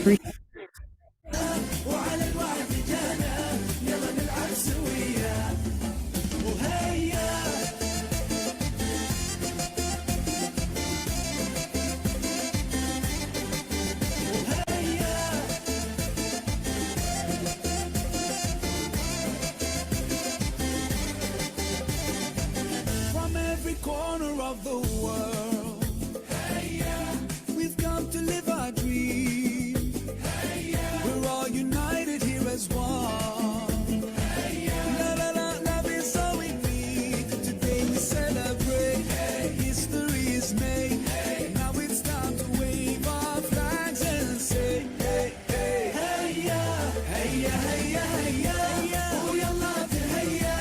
free. وعلى الوعد جانا يلا نلعب سوية وهيا From every corner of the world, we've come to live our dream. We're all united here as one. La la la, love is all we need. Today we celebrate. History is made. Now it's time to wave our flags and say, hey, hey, hey, yeah, hey, yeah, hey, yeah, hey, yeah. ويلا تهيا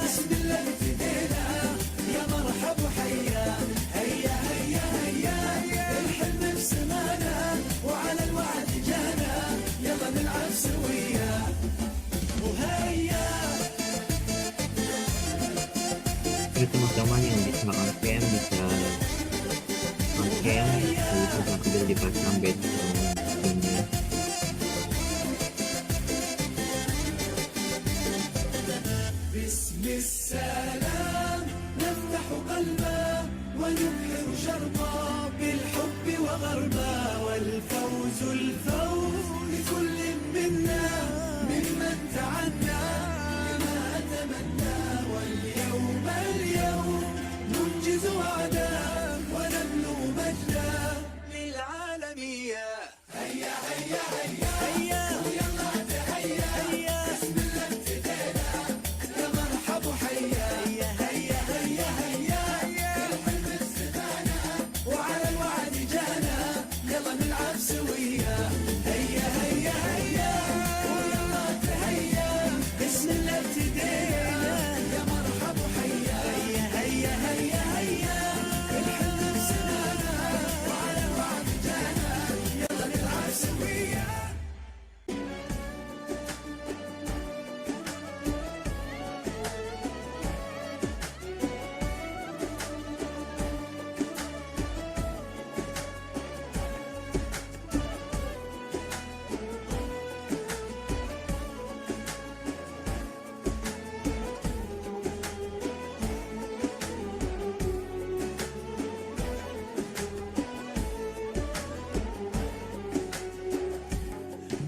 بسم الله ابتدينا يا مرحب وحيا هيا هيا هيا الحلم بسمانا وعلى الوعد جانا يلا نلعب سويا وهيا Itu teman-teman yang bisa on-cam bisa on-cam itu sambil dipasang bed ini. باسم السلام نفتح قلبا ونبحر شربا بالحب وغربا والفوز الفوز لكل منا ممن تعنى بما تمنى واليوم اليوم ننجز وعدا ونبلغ مجدا للعالمية هيا هيا هيا هيا ويلا تهيا هيا بسم الله ابتدينا يا مرحب وحيا هيا هيا هيا هيا الحلم استدانا وعلى الوعد جانا يلا نلعب سويا هيا هيا هيا ويلا تهيا بسم الله ابتدينا يا مرحب وحيا هيا هيا هيا هيا الحلم استدانا وعلى الوعد جانا يلا نلعب سويا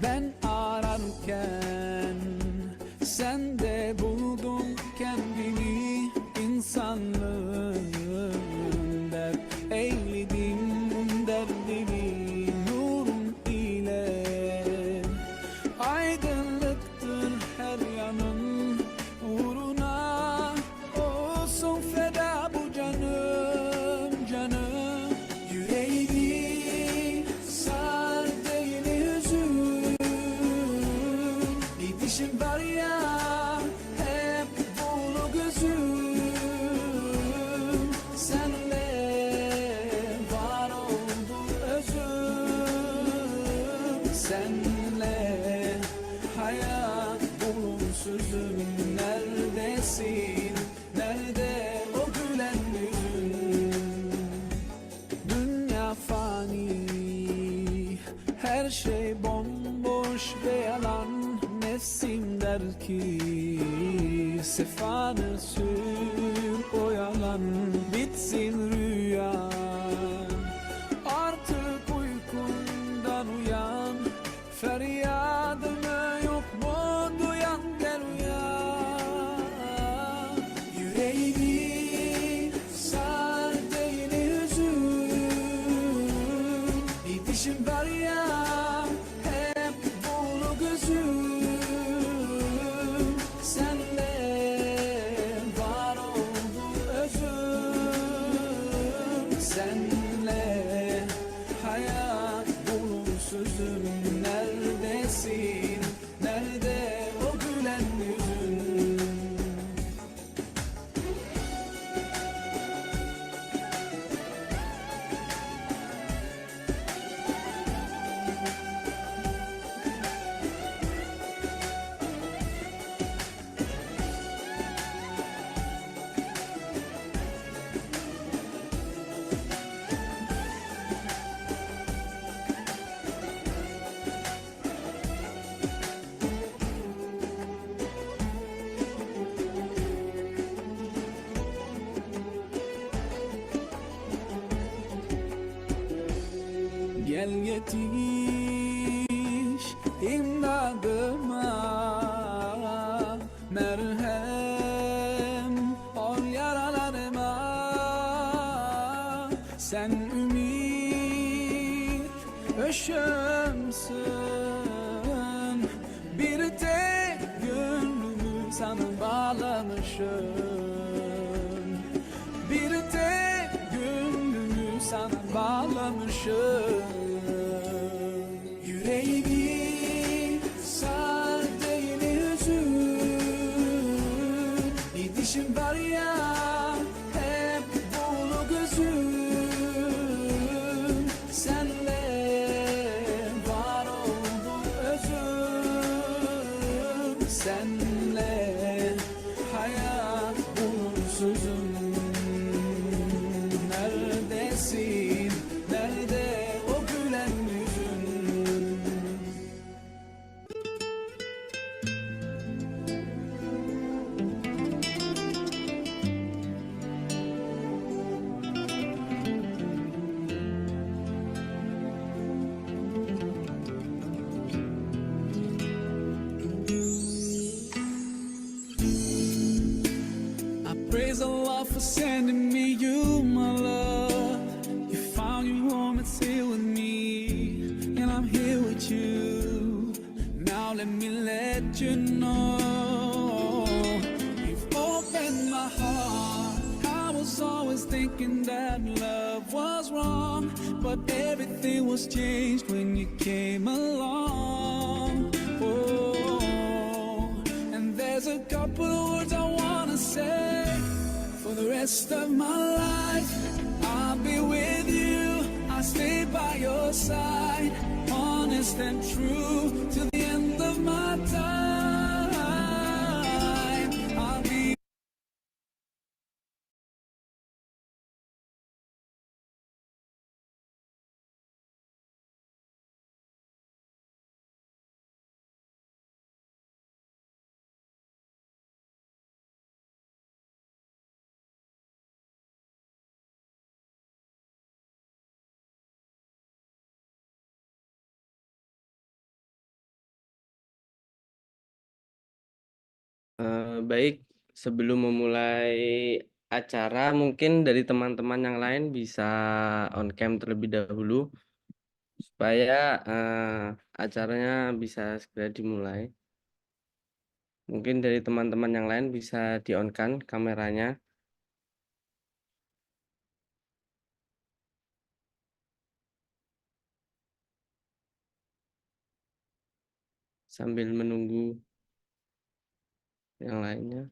Ben ararken sen de buldun kendini insanlığın dert eyledin derdini nurun ile aydınlıktır her yanın uğruna olsun feda bu canım canım yüreğimi sar değil hüzün gidişim var ya hep dolu gözüm senle var oldu özüm senle hayat bulunsuzum neredesin nerede o gülen yüzün dünya fani her şey bomboş ve yalan nefsim der ki sefanı sür o yalan bitsin rüyan artık uykundan uyan feryadımı yok mu duyan gel uyan yüreğimi sar değil hüzün bitişim var ya hep dolu gözüm senle var oldu özüm senle hayat bulunsuzum neredesin nerede o gülen yüzün gel yetiş imdadıma, merhem ol yaralarıma. Sen ümit ışığımsın, bir tek gönlümü sana bağlamışım, bir tek gönlümü sana bağlamışım. Yüreğimi sardı yine hüzün, gidişim var ya hep dolu gözüm. Senle var oldu özüm, senle hayat bunsuzum. Neredesin, nerede o gülen yüzün? I praise Allah for sending me you, my love. You found your home, it's here with me, and I'm here with you. Now let me let you know, you've opened my heart. I was always thinking that love was wrong, but everything was changed when you came along. Oh, and there's a couple of words I wanna say. For the rest of my life, I'll be with you. I'll stay by your side, honest and true to the end of my time. I'll be Baik, sebelum memulai acara mungkin dari teman-teman yang lain bisa on cam terlebih dahulu supaya, acaranya bisa segera dimulai. Mungkin dari teman-teman yang lain bisa di-on-kan kameranya sambil menunggu yang lainnya.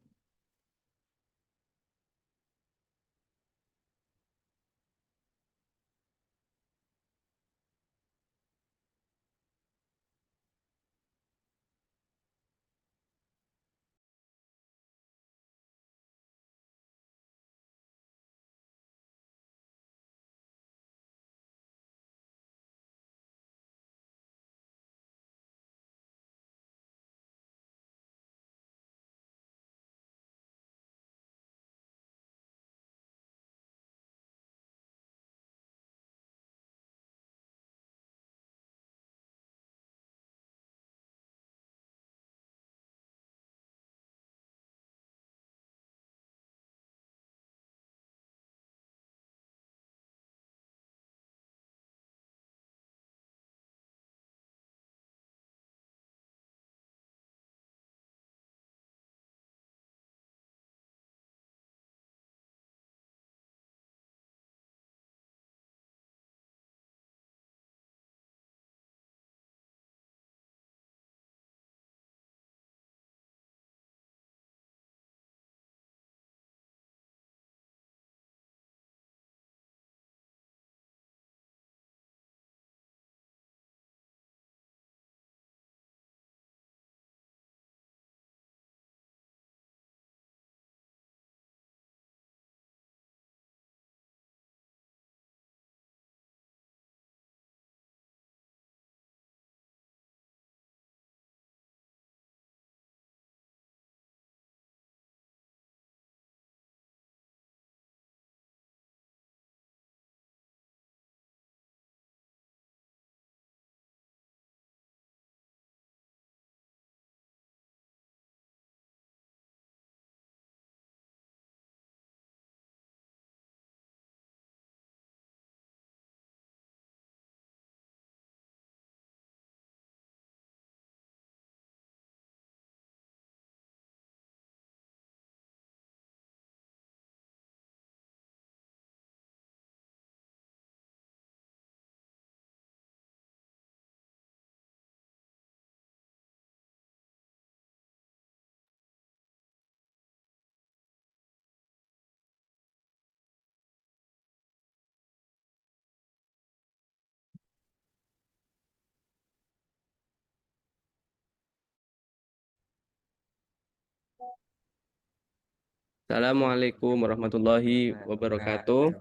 Assalamualaikum warahmatullahi wabarakatuh.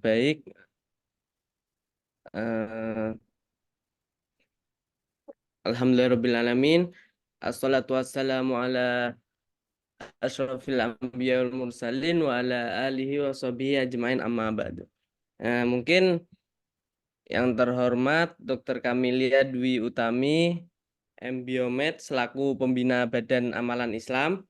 Baik, eh, alhamdulillahirabbil alamin. Assalatu wassalamu ala asyrafil anbiya wal mursalin wa ala alihi wa sahbihi ajmain amma ba'du. Mungkin yang terhormat Dr. Kamilia Dwi Utami, MBiomed selaku pembina Badan Amalan Islam.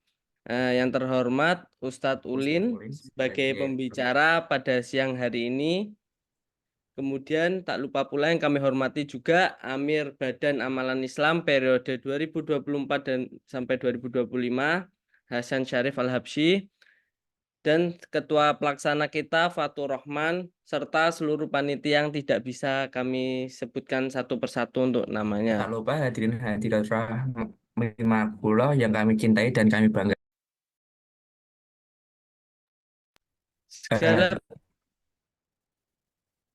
Yang terhormat Ustadz Ulin sebagai pembicara pada siang hari ini. Kemudian tak lupa pula yang kami hormati juga Amir Badan Amalan Islam periode 2024 dan sampai 2025, Hasan Syarif Al-Habsyi, dan Ketua Pelaksana kita Fatur Rahman, serta seluruh panitia yang tidak bisa kami sebutkan satu persatu untuk namanya. Tak lupa hadirin hadirat rahimahullah yang kami cintai dan kami banggakan.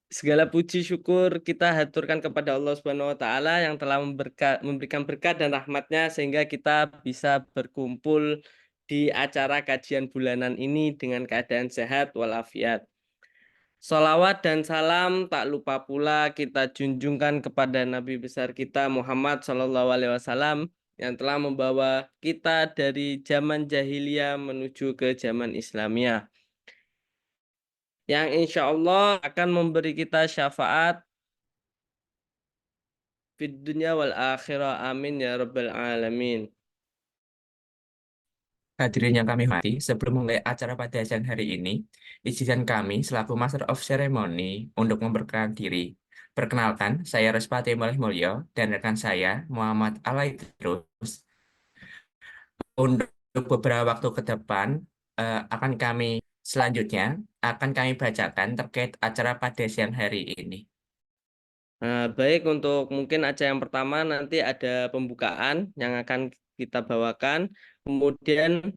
Segala puji syukur kita haturkan kepada Allah Subhanahu wa taala yang telah memberikan berkat dan rahmatnya sehingga kita bisa berkumpul di acara kajian bulanan ini dengan keadaan sehat walafiat. Sholawat dan salam tak lupa pula kita junjungkan kepada Nabi besar kita Muhammad SAW yang telah membawa kita dari zaman jahiliyah menuju ke zaman Islamiyah, yang insya Allah akan memberi kita syafaat fid dunya wal akhirah. Amin ya rabbal alamin. Hadirin yang kami hormati, sebelum mulai acara pada siang hari ini, izinkan kami selaku Master of Ceremony untuk memperkenalkan diri. Perkenalkan, saya Respati Mulih Mulyo dan rekan saya Muhammad Alaidrus. Untuk beberapa waktu ke depan, akan kami selanjutnya akan kami bacakan terkait acara pada siang hari ini. Baik, untuk mungkin acara yang pertama nanti ada pembukaan yang akan kita bawakan. Kemudian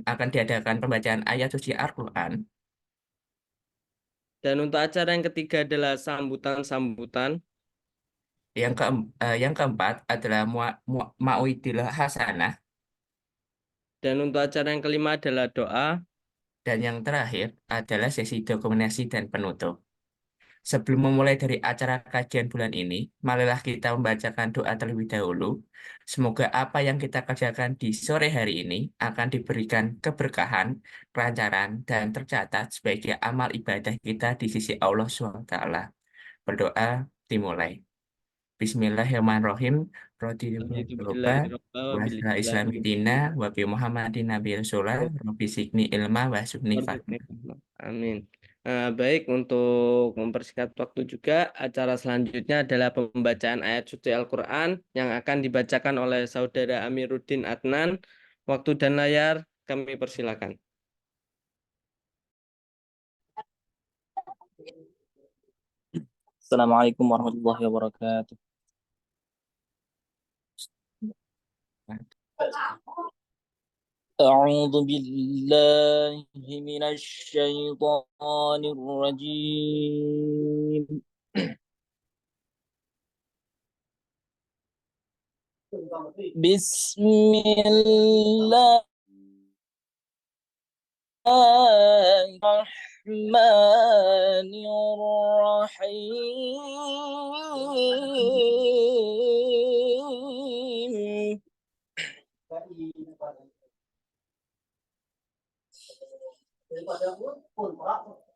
akan diadakan pembacaan ayat suci Al-Quran. Dan untuk acara yang ketiga adalah sambutan-sambutan. Yang keempat adalah Mauidil Hasanah. Dan untuk acara yang kelima adalah doa. Dan yang terakhir adalah sesi dokumentasi dan penutup. Sebelum memulai dari acara kajian bulan ini, marilah kita membacakan doa terlebih dahulu. Semoga apa yang kita kerjakan di sore hari ini akan diberikan keberkahan, kelancaran, dan tercatat sebagai amal ibadah kita di sisi Allah SWT. Berdoa dimulai. Bismillahirrahmanirrahim. Raditu Roba billahi robba wa bil wa islami Islami dina wa bi Muhammadin Nabi Rasulullah Rabbi Sikni ilma wa subni fahmi. Amin. Baik, untuk mempersingkat waktu juga, acara selanjutnya adalah pembacaan ayat suci Al-Quran yang akan dibacakan oleh Saudara Amiruddin Adnan. Waktu dan layar kami persilakan. Assalamualaikum warahmatullahi wabarakatuh. أعوذ بالله من الشيطان الرجيم. بسم الله الرحمن الرحيم.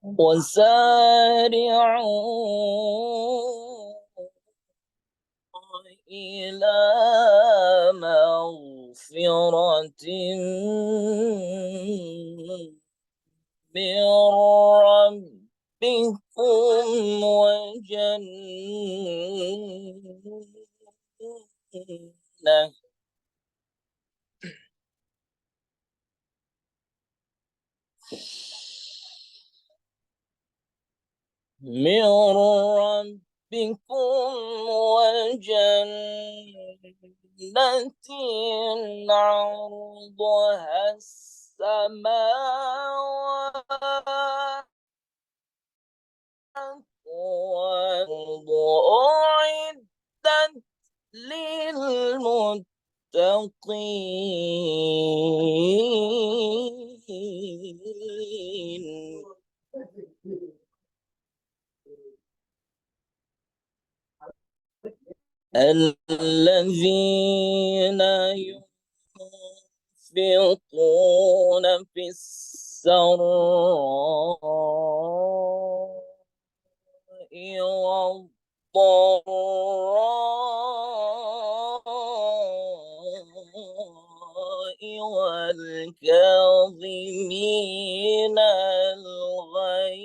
وسارعوا إلى مغفرة من ربكم وجنة من ربكم وجنة عرضها السماوات والأرض أعدت للمتقين الذين ينفقون في السراء والضراء والكاظمين الغيظ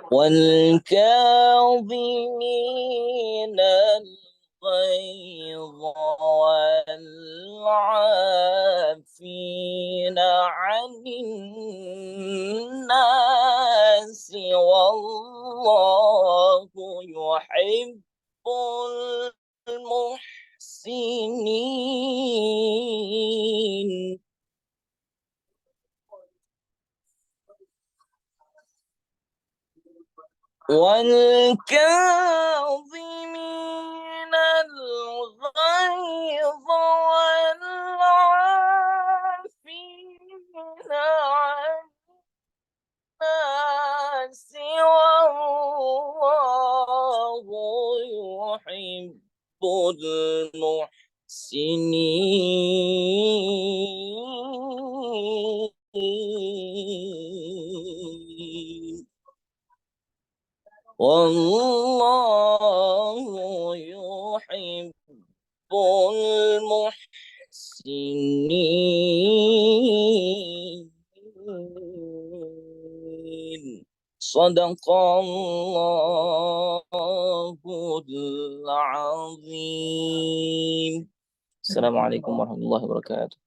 والكاظمين الغيظ والعافين عن الناس والله يحب المحسنين والكاظمين الغيظ والعافين عن الناس والله يحب المحسنين والله يحب المحسنين صدق الله العظيم السلام عليكم ورحمة الله وبركاته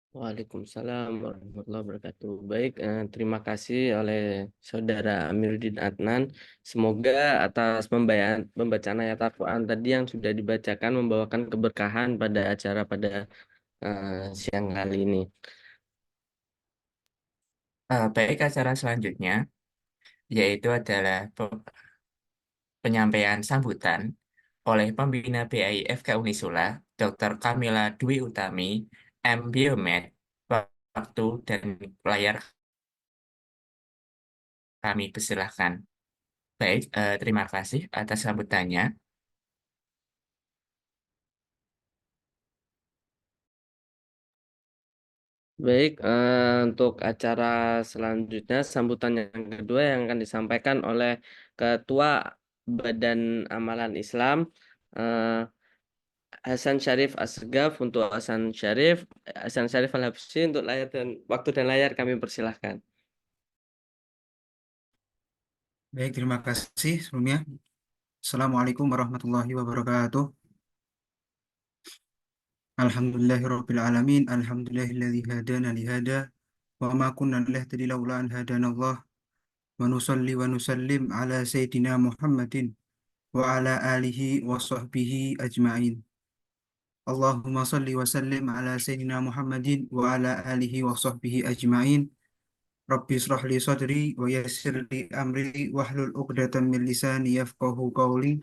Waalaikumsalam warahmatullahi wabarakatuh. Baik, terima kasih oleh Saudara Amiruddin Adnan. Semoga atas pembacaan ayat Al-Quran tadi yang sudah dibacakan membawakan keberkahan pada acara pada siang kali ini. Baik, acara selanjutnya yaitu adalah penyampaian sambutan oleh pembina BAIFK Unisula, Dr. Kamila Dwi Utami, M. Biomed. Waktu dan layar kami persilahkan. Baik, terima kasih atas sambutannya. Baik, untuk acara selanjutnya sambutan yang kedua yang akan disampaikan oleh Ketua Badan Amalan Islam, Hasan Syarif Asgaf. Untuk Hasan Syarif Al-Habsyi, untuk layar dan waktu dan layar kami persilahkan. Baik, terima kasih sebelumnya. Assalamualaikum warahmatullahi wabarakatuh. Alhamdulillahirabbil alamin. Alhamdulillahilladzi hadana li hada wa ma kunna linahtadiya laula an hadanallah. Wa nusalli wa nusallim ala sayyidina Muhammadin wa ala alihi wa sahbihi ajma'in. Allahumma salli wa sallim ala sayyidina Muhammadin wa ala alihi wa sahbihi ajma'in. Rabbi israh li sadri wa yassir li amri wahlul 'uqdatam min lisani yafqahu qawli.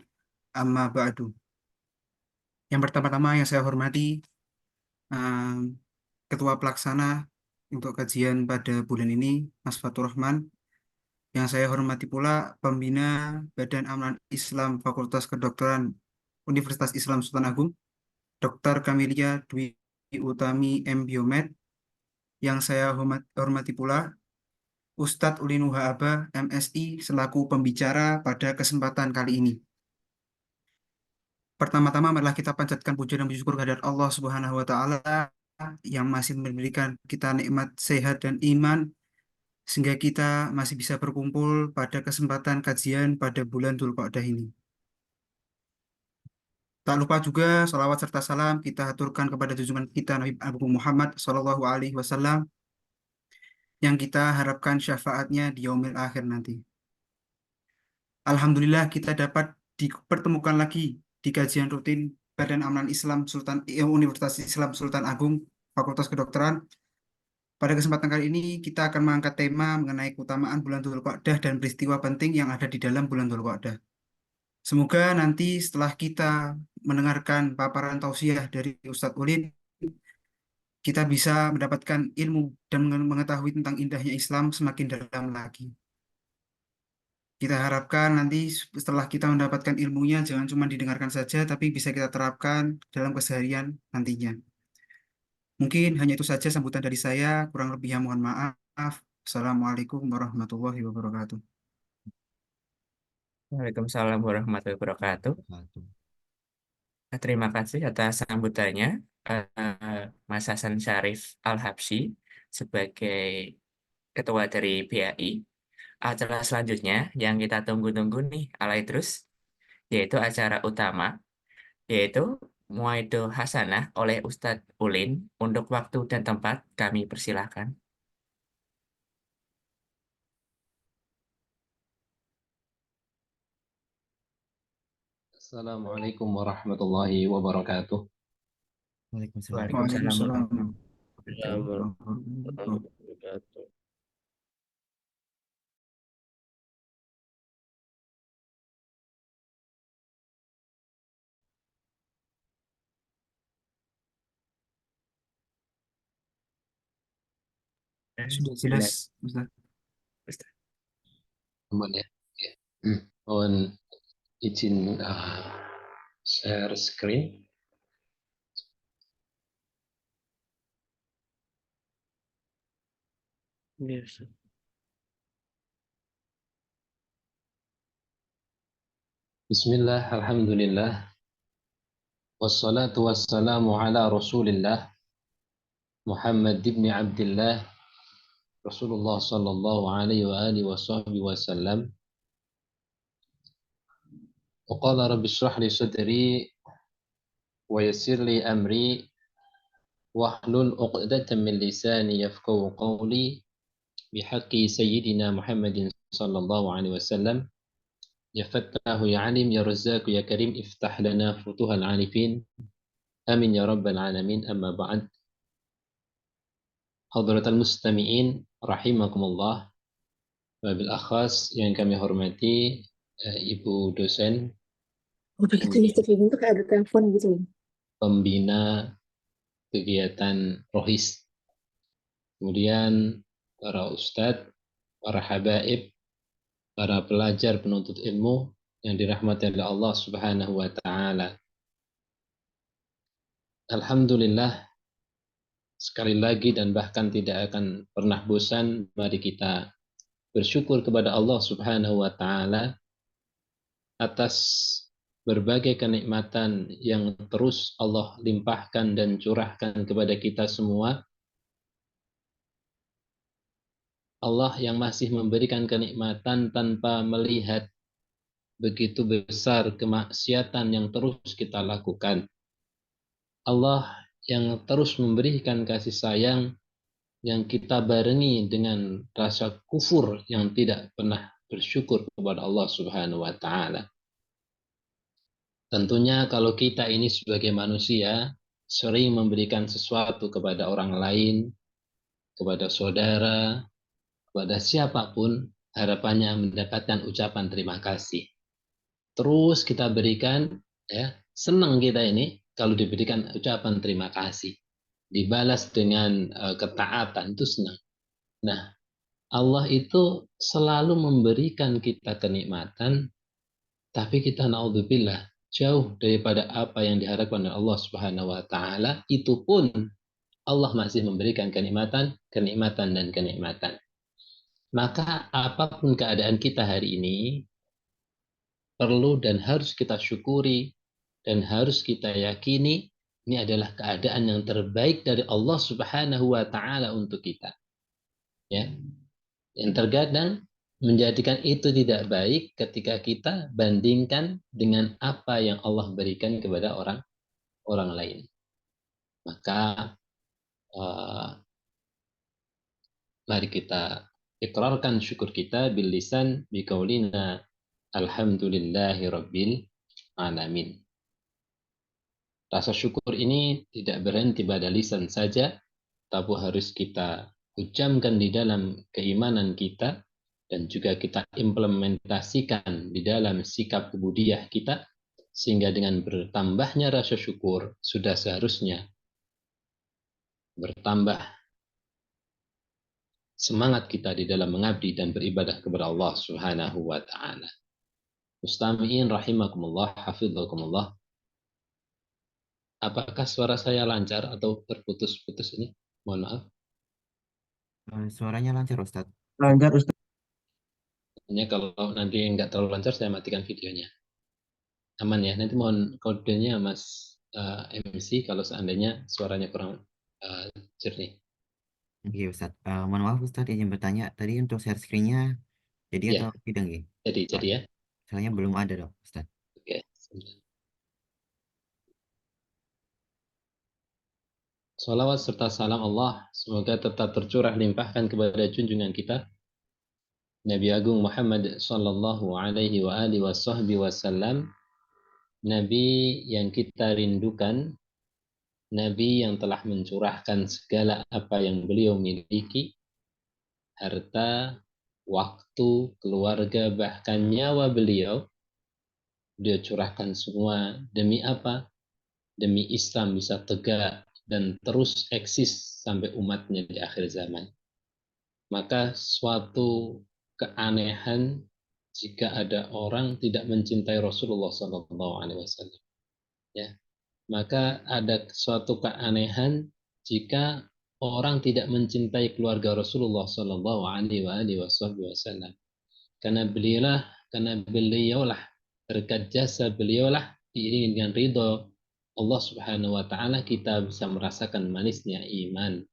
Amma ba'du. Yang pertama-tama yang saya hormati Ketua Pelaksana untuk kajian pada bulan ini, Mas Fatur Rahman. Yang saya hormati pula Pembina Badan Amalan Islam Fakultas Kedokteran Universitas Islam Sultan Agung, Dr. Kamilia Dwi Utami M. Biomed. Yang saya hormati pula Ustadz Ulinuha Aba, MSI, selaku pembicara pada kesempatan kali ini. Pertama-tama marilah kita panjatkan puja dan puji syukur kehadirat Allah Subhanahu wa taala yang masih memberikan kita nikmat sehat dan iman sehingga kita masih bisa berkumpul pada kesempatan kajian pada bulan Dzulqa'dah ini. Tak lupa juga salawat serta salam kita aturkan kepada junjungan kita Nabi Abu Muhammad Shallallahu Alaihi Wasallam yang kita harapkan syafaatnya di yaumil akhir nanti. Alhamdulillah kita dapat dipertemukan lagi di kajian rutin Badan Amalan Islam Universitas Islam Sultan Agung Fakultas Kedokteran Pada kesempatan kali ini kita akan mengangkat tema mengenai keutamaan bulan Dzulqa'dah dan peristiwa penting yang ada di dalam bulan Dzulqa'dah. Semoga nanti setelah kita mendengarkan paparan tausiah dari Ustadz Ulin, kita bisa mendapatkan ilmu dan mengetahui tentang indahnya Islam semakin dalam lagi. Kita harapkan nanti setelah kita mendapatkan ilmunya jangan cuma didengarkan saja, tapi bisa kita terapkan dalam keseharian nantinya. Mungkin hanya itu saja sambutan dari saya, kurang lebihnya mohon maaf. Assalamualaikum warahmatullahi wabarakatuh. Waalaikumsalam warahmatullahi wabarakatuh. Terima kasih atas sambutannya, Mas Hasan Syarif Al-Habsyi sebagai Ketua dari BAI. Acara selanjutnya yang kita tunggu-tunggu nih, alay terus, yaitu acara utama, yaitu Muaido Hasanah oleh Ustadz Ulin. Untuk waktu dan tempat kami persilahkan. Assalamualaikum warahmatullahi wabarakatuh. Waalaikumsalam. Waalaikumsalam Waalaikumsalam warahmatullahi warahmatullahi wabarakatuh. wabarakatuh. Sudah jelas, Ustaz. Aman ya. Ya. Mohon izin share screen. Ya, Ustaz. Bismillah, alhamdulillah. Wassalatu wassalamu ala rasulillah Muhammad ibn Abdullah Rasulullah sallallahu alaihi wa alihi wa sahbihi wa sallam. Wa qala rabbi shrah li sadri wa yassir li amri wahlul 'uqdatam min lisani yafqahu qawli bihaqqi sayyidina Muhammadin sallallahu alaihi wasallam. Ya Fattahu ya Alim ya Razzaq ya Karim iftah lana futuhal arifin. Amin ya rabbal alamin. Amma ba'd. Hadratal mustami'in rahimakumullah. Wabil akhas yang kami hormati Ibu dosen Udah gitu Mr. Fibin tuh kayak ada telepon gitu. pembina kegiatan Rohis. Kemudian para ustadz, para habaib, para pelajar penuntut ilmu yang dirahmati oleh Allah Subhanahu wa taala. Alhamdulillah, sekali lagi dan bahkan tidak akan pernah bosan, mari kita bersyukur kepada Allah Subhanahu wa taala atas berbagai kenikmatan yang terus Allah limpahkan dan curahkan kepada kita semua. Allah yang masih memberikan kenikmatan tanpa melihat begitu besar kemaksiatan yang terus kita lakukan. Allah yang terus memberikan kasih sayang yang kita barengi dengan rasa kufur yang tidak pernah bersyukur kepada Allah Subhanahu wa taala. Tentunya kalau kita ini sebagai manusia sering memberikan sesuatu kepada orang lain, kepada saudara, kepada siapapun, harapannya mendapatkan ucapan terima kasih. Terus kita berikan, ya, senang kita ini kalau diberikan ucapan terima kasih, dibalas dengan ketaatan, itu senang. Nah, Allah itu selalu memberikan kita kenikmatan, tapi kita naudzubillah jauh daripada apa yang diharapkan oleh Allah Subhanahu wa taala. Itu pun Allah masih memberikan kenikmatan, kenikmatan dan kenikmatan. Maka apapun keadaan kita hari ini, perlu dan harus kita syukuri dan harus kita yakini ini adalah keadaan yang terbaik dari Allah Subhanahu wa taala untuk kita. Ya. Yang terkadang menjadikan itu tidak baik ketika kita bandingkan dengan apa yang Allah berikan kepada orang lain. Maka mari kita ikrarkan syukur kita bil lisan biqaulina alhamdulillahi rabbil alamin. Rasa syukur ini tidak berhenti pada lisan saja, tapi harus kita hujamkan di dalam keimanan kita dan juga kita implementasikan di dalam sikap ubudiyah kita, sehingga dengan bertambahnya rasa syukur sudah seharusnya bertambah semangat kita di dalam mengabdi dan beribadah kepada Allah Subhanahu wa taala. Mustami'in rahimakumullah, hafidhakumullah. Apakah suara saya lancar atau terputus-putus ini? Mohon maaf. Suaranya lancar Ustadz. Lancar, Ustaz. Hanya kalau nanti nggak terlalu lancar saya matikan videonya. Aman ya. Nanti mohon kodenya Mas MC kalau seandainya suaranya kurang jernih. Oke Ustadz. Mohon maaf Ustadz, izin bertanya. Tadi untuk share screen-nya jadi Ya. atau tidak nggih? Jadi ya. Soalnya belum ada dong Ustadz. Oke. Salawat serta salam Allah semoga tetap tercurah limpahkan kepada junjungan kita Nabi Agung Muhammad sallallahu alaihi wa alihi wasallam, Nabi yang kita rindukan, Nabi yang telah mencurahkan segala apa yang beliau miliki, harta, waktu, keluarga, bahkan nyawa beliau curahkan semua demi apa? Demi Islam bisa tegak dan terus eksis sampai umatnya di akhir zaman. Maka suatu keanehan jika ada orang tidak mencintai Rasulullah SAW. Ya, maka ada suatu keanehan jika orang tidak mencintai keluarga Rasulullah SAW. Karena beliaulah berkat jasa beliaulah diiringi dengan ridho Allah Subhanahu wa taala kita bisa merasakan manisnya iman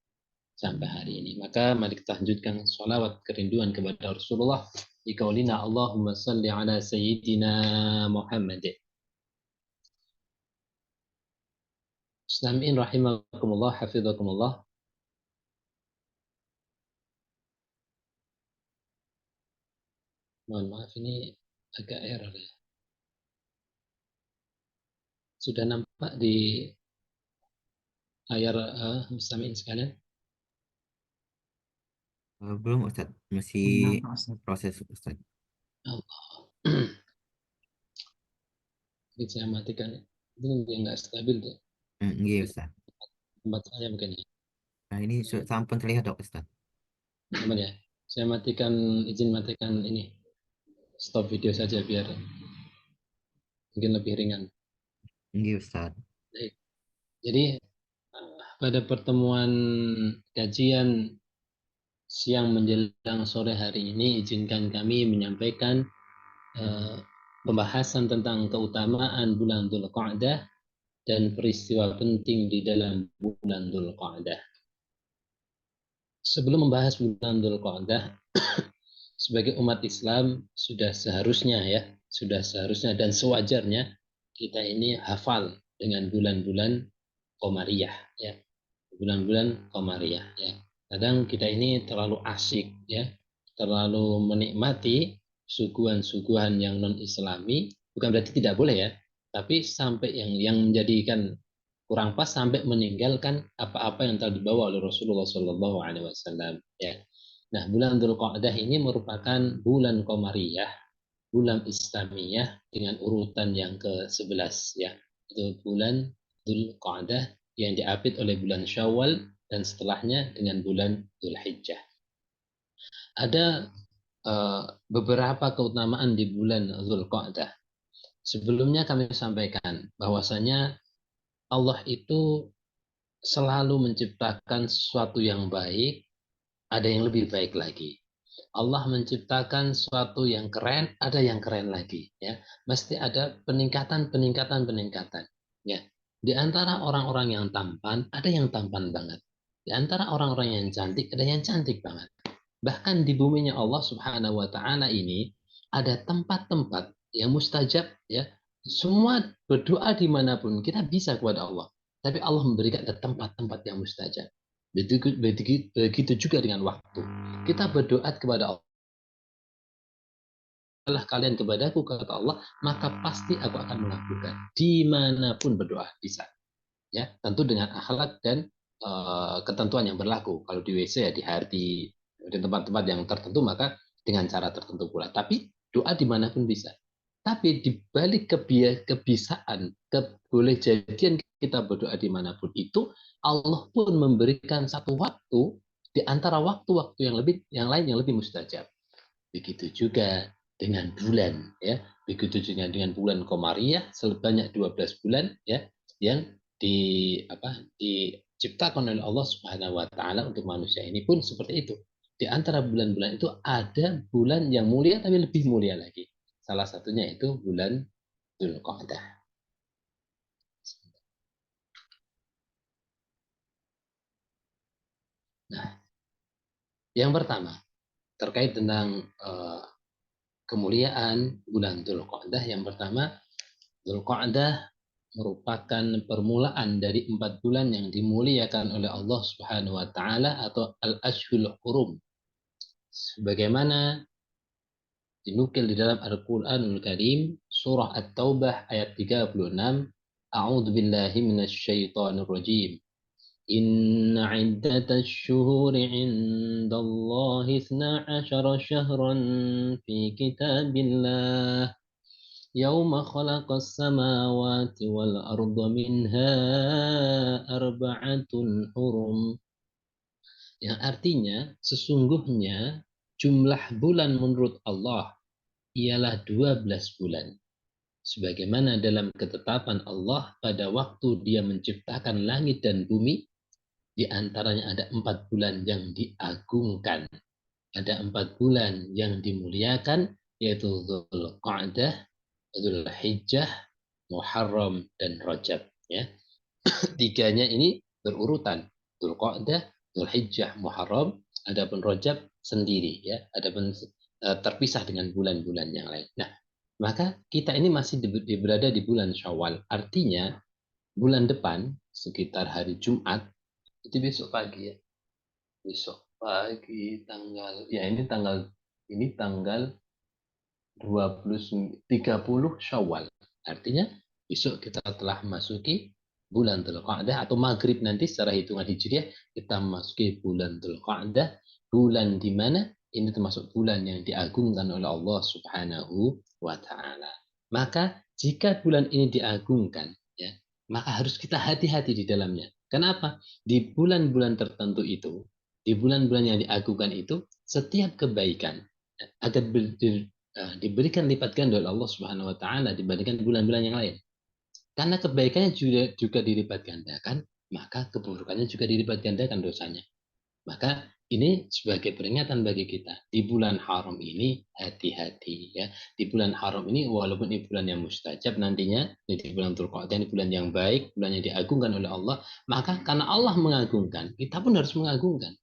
sampai hari ini. Maka mari kita lanjutkan sholawat kerinduan kepada Rasulullah di qaulina Allahumma salli ala sayyidina Muhammad. Muslimin rahimakumullah, hafidhakumullah. Mohon maaf ini agak error ya. Sudah nampak di layar muslimin sekalian? Belum Ustadz, masih proses Ustadz. Allah. Ini saya matikan. Ini dia nggak stabil deh. Iya Ustadz. Tempat saya mungkin ya. Nah ini sampun terlihat dok Ustadz. Aman ya. Saya izin matikan ini. Stop video saja biar mungkin lebih ringan. Iya Ustadz. Jadi pada pertemuan kajian siang menjelang sore hari ini izinkan kami menyampaikan pembahasan tentang keutamaan bulan Dzulqa'dah dan peristiwa penting di dalam bulan Dzulqa'dah. Sebelum membahas bulan Dzulqa'dah, sebagai umat Islam sudah seharusnya dan sewajarnya kita ini hafal dengan bulan-bulan Qamariyah ya. Bulan-bulan Qamariyah ya. Kadang kita ini terlalu asyik ya, terlalu menikmati suguhan-suguhan yang non-Islami, bukan berarti tidak boleh ya, tapi sampai yang menjadikan kurang pas sampai meninggalkan apa-apa yang telah dibawa oleh Rasulullah SAW ya. Nah, bulan Dzulqa'dah ini merupakan bulan Qamariyah, bulan Islamiyah dengan urutan yang ke-11 ya. Itu bulan Dzulqa'dah yang diapit oleh bulan Syawal dan setelahnya dengan bulan Dzulhijjah. Ada beberapa keutamaan di bulan Dzulqa'dah. Sebelumnya kami sampaikan bahwasanya Allah itu selalu menciptakan sesuatu yang baik, ada yang lebih baik lagi. Allah menciptakan sesuatu yang keren, ada yang keren lagi. Ya, mesti ada peningkatan. Ya, di antara orang-orang yang tampan, ada yang tampan banget. Di antara orang-orang yang cantik, ada yang cantik banget. Bahkan di buminya Allah Subhanahu wa taala ini ada tempat-tempat yang mustajab ya. Semua berdoa dimanapun kita bisa kepada Allah. Tapi Allah memberikan ada tempat-tempat yang mustajab. Begitu juga dengan waktu. Kita berdoa kepada Allah. Allah kalian kepadaku kata Allah, maka pasti aku akan melakukan. Dimanapun berdoa bisa. Ya, tentu dengan akhlak dan ketentuan yang berlaku. Kalau di WC ya di tempat-tempat yang tertentu maka dengan cara tertentu pula. Tapi doa dimanapun bisa. Tapi di balik kebiasaan, boleh jadian kita berdoa dimanapun itu, Allah pun memberikan satu waktu di antara waktu-waktu yang lain yang lebih mustajab. Begitu juga dengan bulan, ya. Begitu juga dengan bulan Qamariyah sebanyak 12 bulan, ya, yang diciptakan oleh Allah Subhanahu wa taala untuk manusia ini pun seperti itu. Di antara bulan-bulan itu ada bulan yang mulia tapi lebih mulia lagi. Salah satunya itu bulan Dzulqa'dah. Nah, yang pertama terkait tentang kemuliaan bulan Dzulqa'dah, yang pertama, Dzulqa'dah merupakan permulaan dari 4 bulan yang dimuliakan oleh Allah Subhanahu wa taala atau al-ashhurul hurum. Sebagaimana dinukil di dalam Al-Qur'anul Karim surah At-Taubah ayat 36, A'udzu billahi minasyaitonir rajim. Inna 'iddatash syuhuri 'indallahi 12 syahran fi kitabillah yauma khalaqas samawati wal arda minha arba'atun hurum. Yang artinya sesungguhnya jumlah bulan menurut Allah ialah 12 bulan. Sebagaimana dalam ketetapan Allah pada waktu Dia menciptakan langit dan bumi, di antaranya ada 4 bulan yang diagungkan. Ada 4 bulan yang dimuliakan, yaitu Dzulqa'dah, Dzulhijjah, Muharram, dan Rajab. Ya. Tiganya ini berurutan. Dzulqa'dah, Dzulhijjah, Muharram, adapun Rajab sendiri, ya, adapun terpisah dengan bulan-bulan yang lain. Nah, maka kita ini masih berada di bulan Syawal. Artinya bulan depan sekitar hari Jumat, itu besok pagi, ya. Besok pagi tanggal 30 Syawal. Artinya besok kita telah masuki bulan Dzulqa'dah atau maghrib nanti secara hitungan Hijriah kita masuki bulan Dzulqa'dah, bulan di mana ini termasuk bulan yang diagungkan oleh Allah Subhanahu wa taala. Maka jika bulan ini diagungkan, ya, maka harus kita hati-hati di dalamnya. Kenapa? Di bulan-bulan tertentu itu, di bulan-bulan yang diagungkan itu, setiap kebaikan agar diberikan lipat ganda oleh Allah Subhanahu wa taala dibandingkan bulan-bulan yang lain. Karena kebaikannya juga dilipat gandakan, maka keburukannya juga dilipat gandakan dosanya. Maka ini sebagai peringatan bagi kita. Di bulan haram ini hati-hati, ya. Di bulan haram ini walaupun ini bulan yang mustajab nantinya, di bulan Dzulqa'dah ini bulan yang baik, bulan yang diagungkan oleh Allah, maka karena Allah mengagungkan, kita pun harus mengagungkan.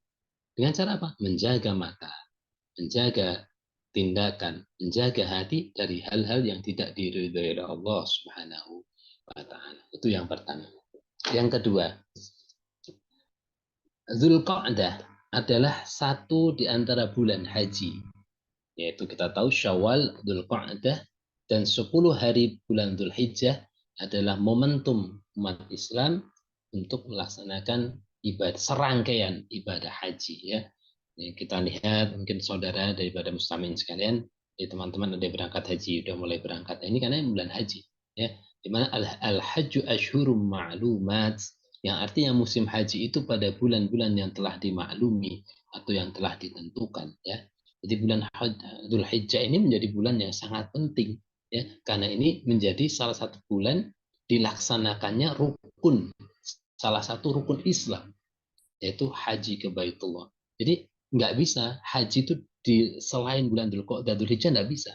Dengan cara apa? Menjaga mata, menjaga tindakan, menjaga hati dari hal-hal yang tidak diridhai oleh Allah Subhanahu wa taala. Itu yang pertama. Yang kedua, Dzulqa'dah adalah satu di antara bulan haji. Yaitu kita tahu Syawal, Dzulqa'dah, dan 10 hari bulan Dzulhijjah adalah momentum umat Islam untuk melaksanakan ibadah, serangkaian ibadah haji, ya. Kita lihat mungkin saudara daripada muslimin sekalian, teman-teman ada berangkat haji, sudah mulai berangkat. Ini karena bulan haji, ya. Di mana al-hajju asyhurum ma'lumat, yang artinya musim haji itu pada bulan-bulan yang telah dimaklumi atau yang telah ditentukan, ya. Jadi bulan Dzulhijjah ini menjadi bulan yang sangat penting, ya, karena ini menjadi salah satu bulan dilaksanakannya rukun, salah satu rukun Islam, yaitu haji ke Baitullah. Jadi nggak bisa haji itu selain bulan Dzulhijjah, nggak bisa,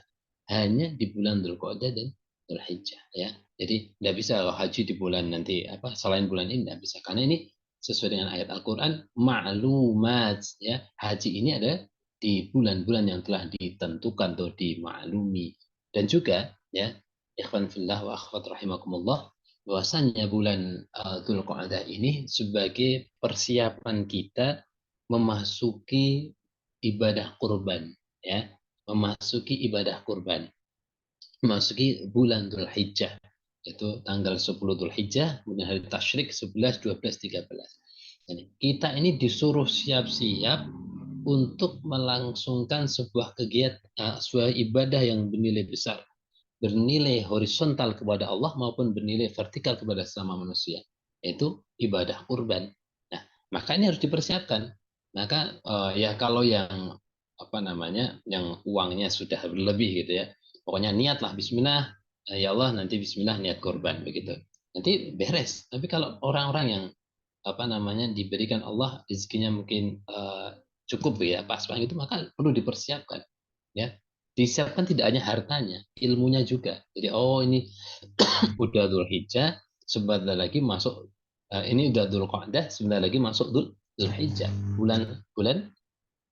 hanya di bulan Dzulqa'dah dan Dzulhijjah, ya. Jadi tidak bisa kalau haji di bulan nanti selain bulan ini tidak bisa, karena ini sesuai dengan ayat Al-Qur'an ma'lumat, ya. Haji ini ada di bulan-bulan yang telah ditentukan atau dimaklumi. Dan juga, ya, ikhwan fillah wa akhwat rahimakumullah, bahwasanya bulan Dzulqa'dah ini sebagai persiapan kita memasuki ibadah kurban, ya, memasuki ibadah kurban, memasuki bulan Dzulhijjah, yaitu tanggal 10 Dzulhijjah, kemudian hari tasyrik 11, 12, 13. Jadi, kita ini disuruh siap-siap untuk melangsungkan sebuah kegiatan, sebuah ibadah yang bernilai besar, bernilai horizontal kepada Allah maupun bernilai vertikal kepada sesama manusia, yaitu ibadah kurban. Nah, maka ini harus dipersiapkan. Maka ya kalau yang apa namanya, yang uangnya sudah berlebih gitu ya, pokoknya niatlah Bismillah, ya Allah nanti Bismillah niat kurban begitu. Nanti beres. Tapi kalau orang-orang yang apa namanya diberikan Allah rezekinya mungkin cukup ya pas-pas itu, maka perlu dipersiapkan ya, disiapkan tidak hanya hartanya, ilmunya juga. Jadi oh ini udah Dzulhijjah, sebentar lagi masuk ini udah Dzulqa'dah, sebentar lagi masuk Dzulhijjah, bulan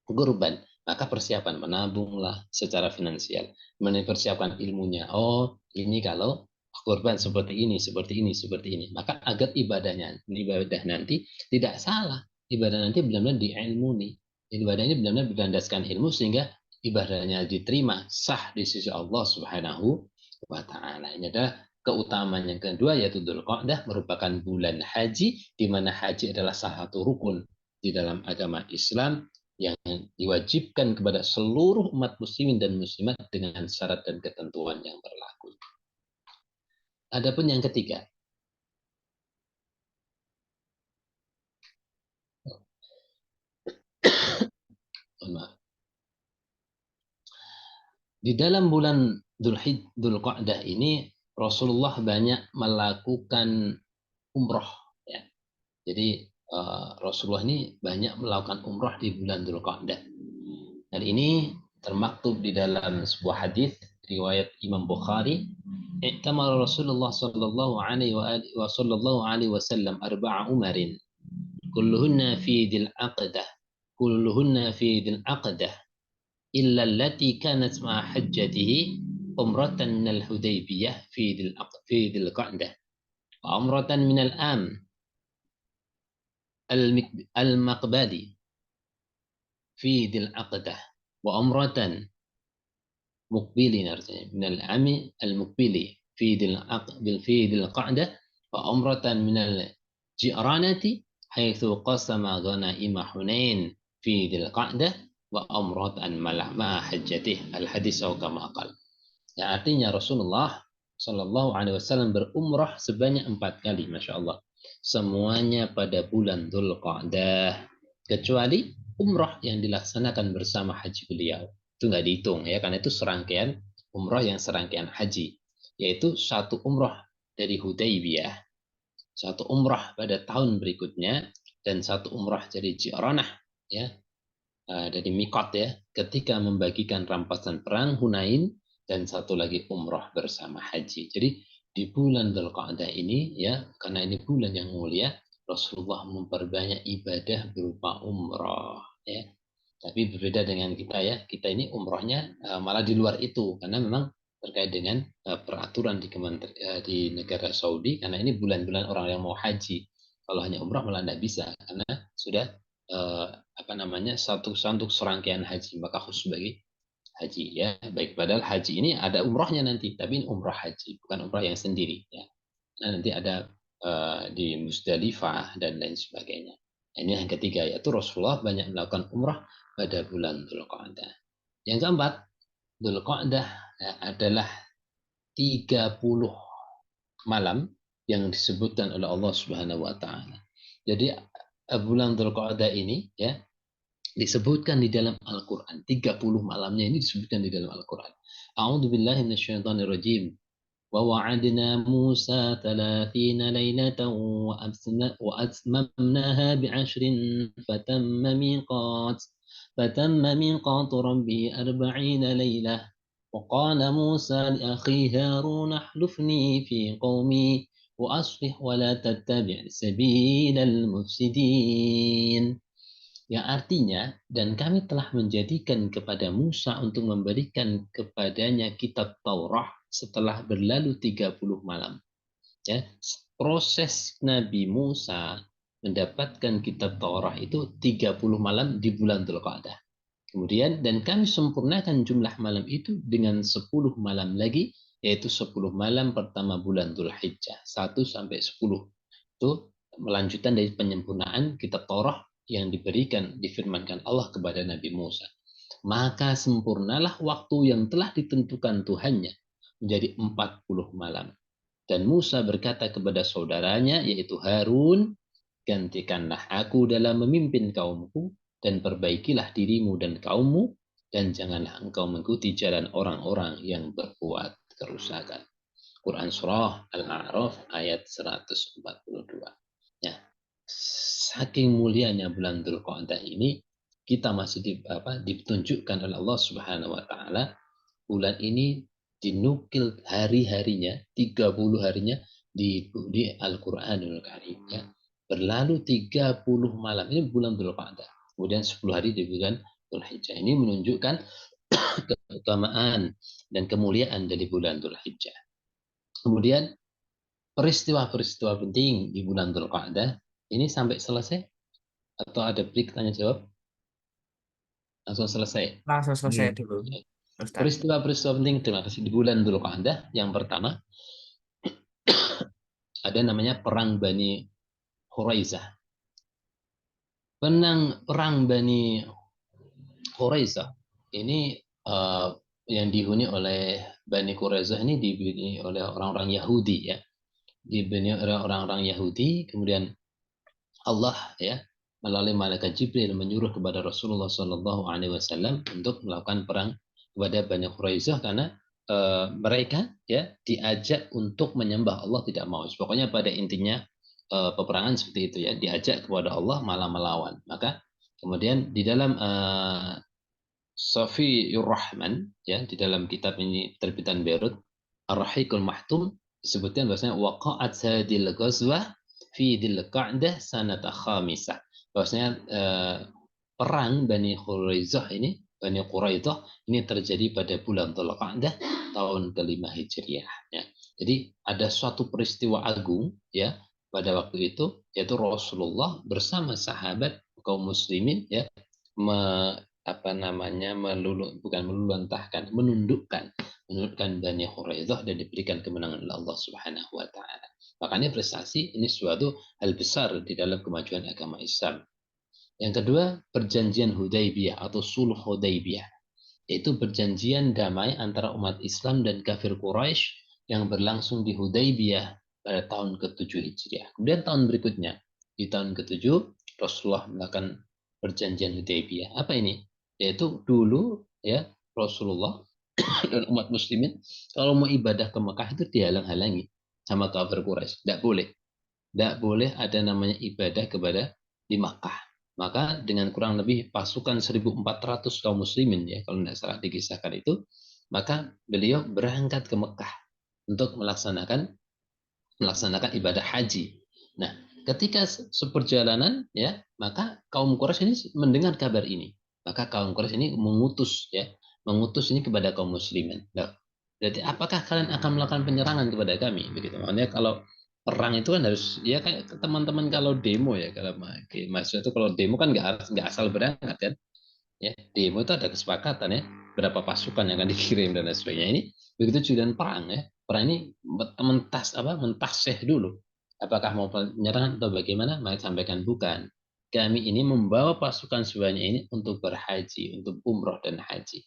kurban. Maka persiapan menabunglah secara finansial, mempersiapkan ilmunya. Oh ini kalau kurban seperti ini, seperti ini, seperti ini. Maka agar ibadah nanti tidak salah. Ibadah nanti benar-benar diilmuni. Ibadah ini benar-benar berlandaskan ilmu sehingga ibadahnya diterima sah di sisi Allah Subhanahu wa taala. Ini adalah keutamaan yang kedua, yaitu Dzulqa'dah merupakan bulan haji, di mana haji adalah salah satu rukun di dalam agama Islam yang diwajibkan kepada seluruh umat muslimin dan muslimat dengan syarat dan ketentuan yang berlaku. Adapun yang ketiga, maaf. Di dalam bulan Dzulqa'dah ini Rasulullah banyak melakukan umroh ya. Jadi Rasulullah ini banyak melakukan umroh di bulan Dzulqa'dah. Dan ini termaktub di dalam sebuah hadis riwayat Imam Bukhari. I'tamara Rasulullah sallallahu alaihi wasallam arba'a umarin kulluhunna fi dzil aqdah illa allati kanat ma'a hajjatihi umratan minal Hudaybiyah fi dzil qa'dah wa umratan minal am al-maqbali fi dzil aqdah wa umratan muqbilin, artinya minal ami al-muqbili fi dzil qa'dah wa umratan minal ji'ranati haitsu qasama ghanaima Hunain fi dzil qa'dah wa umratan ma'a hajjatih, al-hadis kama qala. Ya, artinya Rasulullah Shallallahu Alaihi Wasallam berumrah sebanyak 4 kali, masya Allah. Semuanya pada bulan Dzulqa'dah, kecuali umrah yang dilaksanakan bersama haji beliau. Itu nggak dihitung ya, karena itu serangkaian umrah yang serangkaian haji, yaitu satu umrah dari Hudaybiyah, satu umrah pada tahun berikutnya, dan satu umrah dari Ji'ranah ya, dari Miqat ya, ketika membagikan rampasan perang Hunain, dan satu lagi umrah bersama haji. Jadi di bulan Dzulqa'dah ini ya, karena ini bulan yang mulia, Rasulullah memperbanyak ibadah berupa umrah ya. Tapi berbeda dengan kita ya, kita ini umrahnya malah di luar itu, karena memang terkait dengan peraturan di negara Saudi, karena ini bulan-bulan orang yang mau haji. Kalau hanya umrah malah tidak bisa, karena sudah satu serangkaian haji, maka khusus bagi haji ya. Baik, padahal haji ini ada umrahnya nanti, tapi ini umrah haji, bukan umrah yang sendiri ya. Nah, nanti ada di Musdalifah dan lain sebagainya. Ini yang ketiga, yaitu Rasulullah banyak melakukan umrah pada bulan Dzulqa'dah. Yang keempat, Dzulqa'dah adalah 30 malam yang disebutkan oleh Allah Subhanahu wa taala. Jadi bulan Dzulqa'dah ini ya disebutkan di dalam Al-Quran. 30 malamnya ini disebutkan di dalam Al-Quran. A'udzu billahi minasyaitonir rajim. Wa wa'adna Musa 30 lailatan wa atmamnaha bi'ashrin fatamma miqat rabbi 40 lailah. Wa qala Musa li akhi Harun ahlufni fi qaumi wa aslih wa la tattabi' sabilal mufsidin. Yang artinya, dan kami telah menjadikan kepada Musa untuk memberikan kepadanya kitab Taurat setelah berlalu 30 malam. Ya, proses Nabi Musa mendapatkan kitab Taurat itu 30 malam di bulan Dzulqa'dah. Kemudian, dan kami sempurnakan jumlah malam itu dengan 10 malam lagi, yaitu 10 malam pertama bulan Dzulhijjah, 1 sampai 10. Itu melanjutkan dari penyempurnaan kitab Taurat yang difirmankan Allah kepada Nabi Musa. Maka sempurnalah waktu yang telah ditentukan Tuhannya menjadi 40 malam. Dan Musa berkata kepada saudaranya yaitu Harun, gantikanlah aku dalam memimpin kaumku dan perbaikilah dirimu dan kaummu dan janganlah engkau mengikuti jalan orang-orang yang berbuat kerusakan. Quran Surah Al-A'raf ayat 142. Ya, saking mulianya bulan Dzulqa'dah ini, kita masih ditunjukkan oleh Allah Subhanahu wa taala bulan ini dinukil hari-harinya 30 harinya di Al-Qur'anul Karim ya. Berlalu 30 malam ini bulan Dzulqa'dah. Kemudian 10 hari di bulan Dzulhijjah. Ini menunjukkan keutamaan dan kemuliaan dari bulan Dzulhijjah. Kemudian peristiwa-peristiwa penting di bulan Dzulqa'dah ini sampai selesai atau ada break tanya jawab? Langsung selesai. Langsung selesai dulu, Ustaz. Peristiwa-peristiwa penting terima kasih di bulan Dzulqa'dah. Yang pertama ada namanya perang Bani Quraisyah. Perang Bani Quraisyah ini yang dihuni oleh Bani Quraisyah ini dibuni oleh orang-orang Yahudi ya. Dibuni oleh orang-orang Yahudi, kemudian Allah ya melalui malaikat Jibril menyuruh kepada Rasulullah SAW untuk melakukan perang kepada Bani Quraisyah karena mereka ya diajak untuk menyembah Allah tidak mau. Pokoknya pada intinya peperangan seperti itu ya, diajak kepada Allah malah melawan. Maka kemudian di dalam Safiur Rahman ya, di dalam kitab ini terbitan Beirut Ar-Rahiqul Mahtum disebutkan bahwasanya waqa'at hadil ghazwah fi Dzulqa'dah sanata khamisah. Bahwasanya perang Bani Quraisyah ini ini terjadi pada bulan Dzulqa'dah tahun ke-5 Hijriah ya. Jadi ada suatu peristiwa agung ya pada waktu itu yaitu Rasulullah bersama sahabat kaum muslimin ya menundukkan Bani Quraisyah dan diberikan kemenangan oleh Allah Subhanahu wa taala. Makanya prestasi ini suatu hal besar di dalam kemajuan agama Islam. Yang kedua, perjanjian Hudaybiyah atau Sulh Hudaybiyah, yaitu perjanjian damai antara umat Islam dan kafir Quraisy yang berlangsung di Hudaybiyah pada tahun ke-7 Hijriah. Kemudian tahun berikutnya, di tahun ke-7, Rasulullah melakukan perjanjian Hudaybiyah. Apa ini? Yaitu dulu ya Rasulullah dan umat muslimin kalau mau ibadah ke Mekah itu dihalang-halangi sama kafir Quraisy. Tidak boleh. Tidak boleh ada namanya ibadah kepada di Makkah. Maka dengan kurang lebih pasukan 1.400 kaum muslimin ya kalau tidak salah dikisahkan itu, maka beliau berangkat ke Mekah untuk melaksanakan ibadah haji. Nah, ketika seperjalanan ya, maka kaum Quraisy ini mendengar kabar ini. Maka kaum Quraisy ini mengutus ini kepada kaum muslimin. Nah, berarti apakah kalian akan melakukan penyerangan kepada kami? Begitu. Makanya kalau perang itu kan harus ya kayak teman-teman kalau demo ya kalau mahasiswa itu kalau demo kan nggak asal berangkat kan ya, demo itu ada kesepakatan ya berapa pasukan yang akan dikirim dan lain sebagainya. Ini begitu juga dengan perang ya, perang ini mentasih dulu apakah mau penyerangan atau bagaimana. Maka sampaikan bukan, kami ini membawa pasukan sebanyak ini untuk berhaji, untuk umroh dan haji.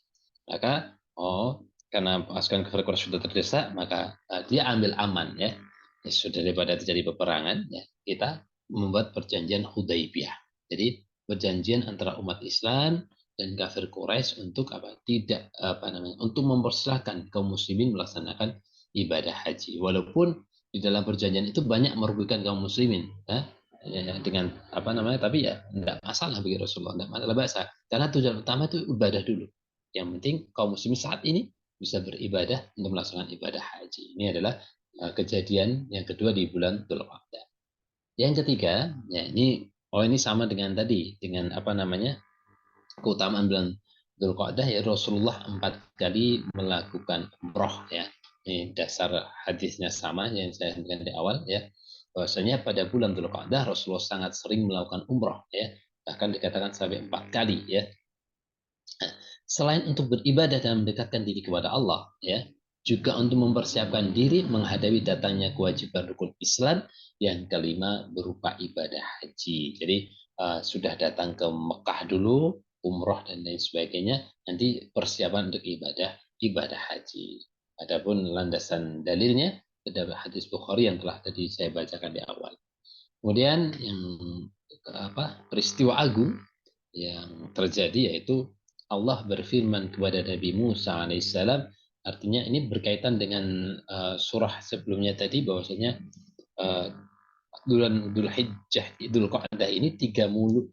Maka karena pasukan kafir Quraisy sudah terdesak, maka dia ambil aman ya. Sudah daripada terjadi peperangan ya, kita membuat perjanjian Hudaybiyah. Jadi perjanjian antara umat Islam dan kafir Quraisy untuk untuk mempersilahkan kaum muslimin melaksanakan ibadah haji. Walaupun di dalam perjanjian itu banyak merugikan kaum muslimin ya, dengan tapi ya tidak masalah bagi Rasulullah, tidak masalah bahasa. Karena tujuan utama itu ibadah dulu. Yang penting kaum muslimin saat ini bisa beribadah untuk melaksanakan ibadah haji. Ini adalah kejadian yang kedua di bulan Dzulqa'dah. Yang ketiga, ya ini sama dengan tadi, dengan keutamaan bulan Dzulqa'dah ya, Rasulullah 4 kali melakukan umroh ya. Ini dasar hadisnya sama yang saya sampaikan di awal ya. Bahwasanya pada bulan Dzulqa'dah Rasulullah sangat sering melakukan umroh ya. Bahkan dikatakan sampai 4 kali ya. Selain untuk beribadah dan mendekatkan diri kepada Allah ya, juga untuk mempersiapkan diri menghadapi datangnya kewajiban rukun Islam. Yang kelima berupa ibadah haji. Jadi sudah datang ke Mekah dulu, umroh dan lain sebagainya, nanti persiapan untuk ibadah haji. Adapun landasan dalilnya ada hadis Bukhari yang telah tadi saya bacakan di awal. Kemudian yang peristiwa agung yang terjadi yaitu Allah berfirman kepada Nabi Musa alaihissalam, artinya ini berkaitan dengan surah sebelumnya tadi, bahwasanya bulan Dzulhijjah, Dzulqa'dah ini 30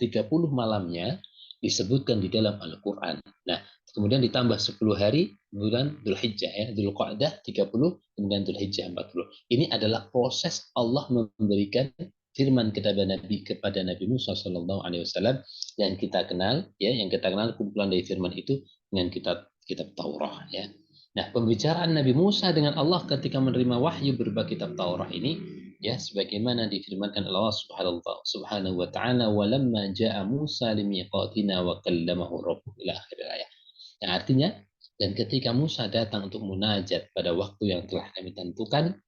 malamnya disebutkan di dalam Al-Qur'an. Nah, kemudian ditambah 10 hari bulan Dzulhijjah ya, Dzulqa'dah 30, kemudian Dzulhijjah 40. Ini adalah proses Allah memberikan firman kepada Nabi Musa sallallahu alaihi wasallam yang kita kenal ya, yang kita kenal kumpulan dari firman itu dengan kitab Taurat ya. Nah, pembicaraan Nabi Musa dengan Allah ketika menerima wahyu berupa kitab Taurat ini ya, sebagaimana difirmankan Allah Subhanahu wa taala, walamma jaa Musa limiqatina wa kallamahu rabbuh, ila akhir ayat. Yang artinya, dan ketika Musa datang untuk munajat pada waktu yang telah kami tentukan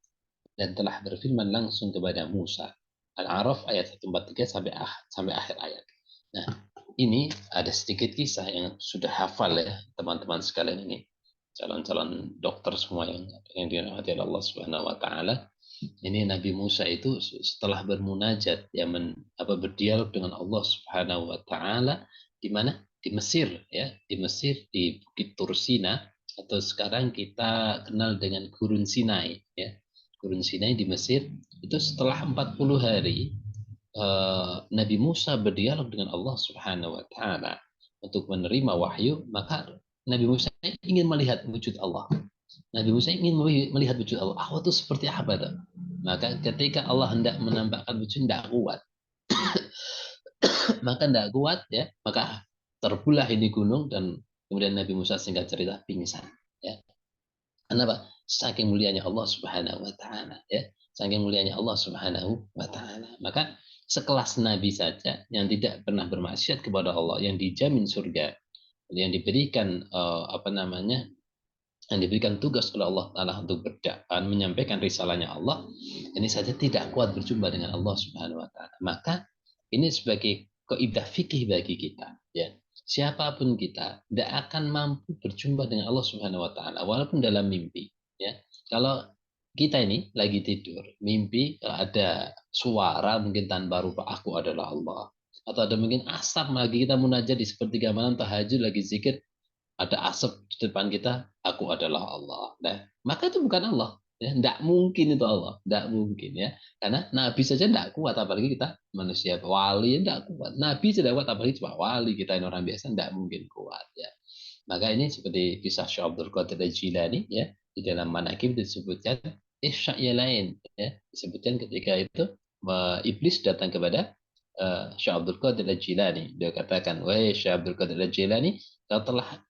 dan telah berfirman langsung kepada Musa. Al-A'raf ayat 143 sampai akhir ayat. Nah, ini ada sedikit kisah yang sudah hafal ya teman-teman sekalian, ini calon-calon dokter semua yang dirahmati Allah Subhanahu wa taala. Ini Nabi Musa itu setelah bermunajat ya, berdialog dengan Allah Subhanahu wa taala di mana? Di Mesir ya, di Mesir, di Bukit Tursina, atau sekarang kita kenal dengan Gurun Sinai ya. Gurun Sinai di Mesir itu setelah 40 hari Nabi Musa berdialog dengan Allah Subhanahu wa taala untuk menerima wahyu, maka Nabi Musa ingin melihat wujud Allah. Nabi Musa ingin melihat wujud Allah. Allah itu seperti apa tuh? Maka ketika Allah hendak menampakkan wujud, tidak kuat. Maka tidak kuat ya, maka terbelah ini gunung, dan kemudian Nabi Musa singkat cerita pingsan ya. Kenapa? Saking mulianya Allah Subhanahu wa taala ya. Saking mulianya Allah Subhanahu wa taala. Maka sekelas nabi saja yang tidak pernah bermaksiat kepada Allah, yang dijamin surga, yang diberikan yang diberikan tugas oleh Allah Ta'ala untuk berdakwah, menyampaikan risalahnya Allah, ini saja tidak kuat berjumpa dengan Allah Subhanahu wa taala. Maka ini sebagai kaidah fikih bagi kita ya. Siapapun kita tidak akan mampu berjumpa dengan Allah Subhanahu wa taala walaupun dalam mimpi ya. Kalau kita ini lagi tidur, mimpi ada suara mungkin tanpa rupa, aku adalah Allah. Atau ada mungkin asap, lagi kita munajat di sepertiga malam tahajud lagi zikir, ada asap di depan kita, aku adalah Allah. Nah, maka itu bukan Allah. Ya, tidak mungkin itu Allah, tidak mungkin ya. Karena Nabi saja tidak kuat, apalagi kita manusia, wali tidak kuat. Nabi tidak kuat, apalagi cuma wali, kita ini orang biasa tidak mungkin kuat ya. Maka ini seperti kisah Syekh Abdul Qadir Al-Jilani ya, di dalam Manaqib disebutkan ya lain ya, disebutkan ketika itu iblis datang kepada Syekh Abdul Qadir Al-Jilani. Dia katakan, wahai Syekh Abdul Qadir Al-Jilani, kau telah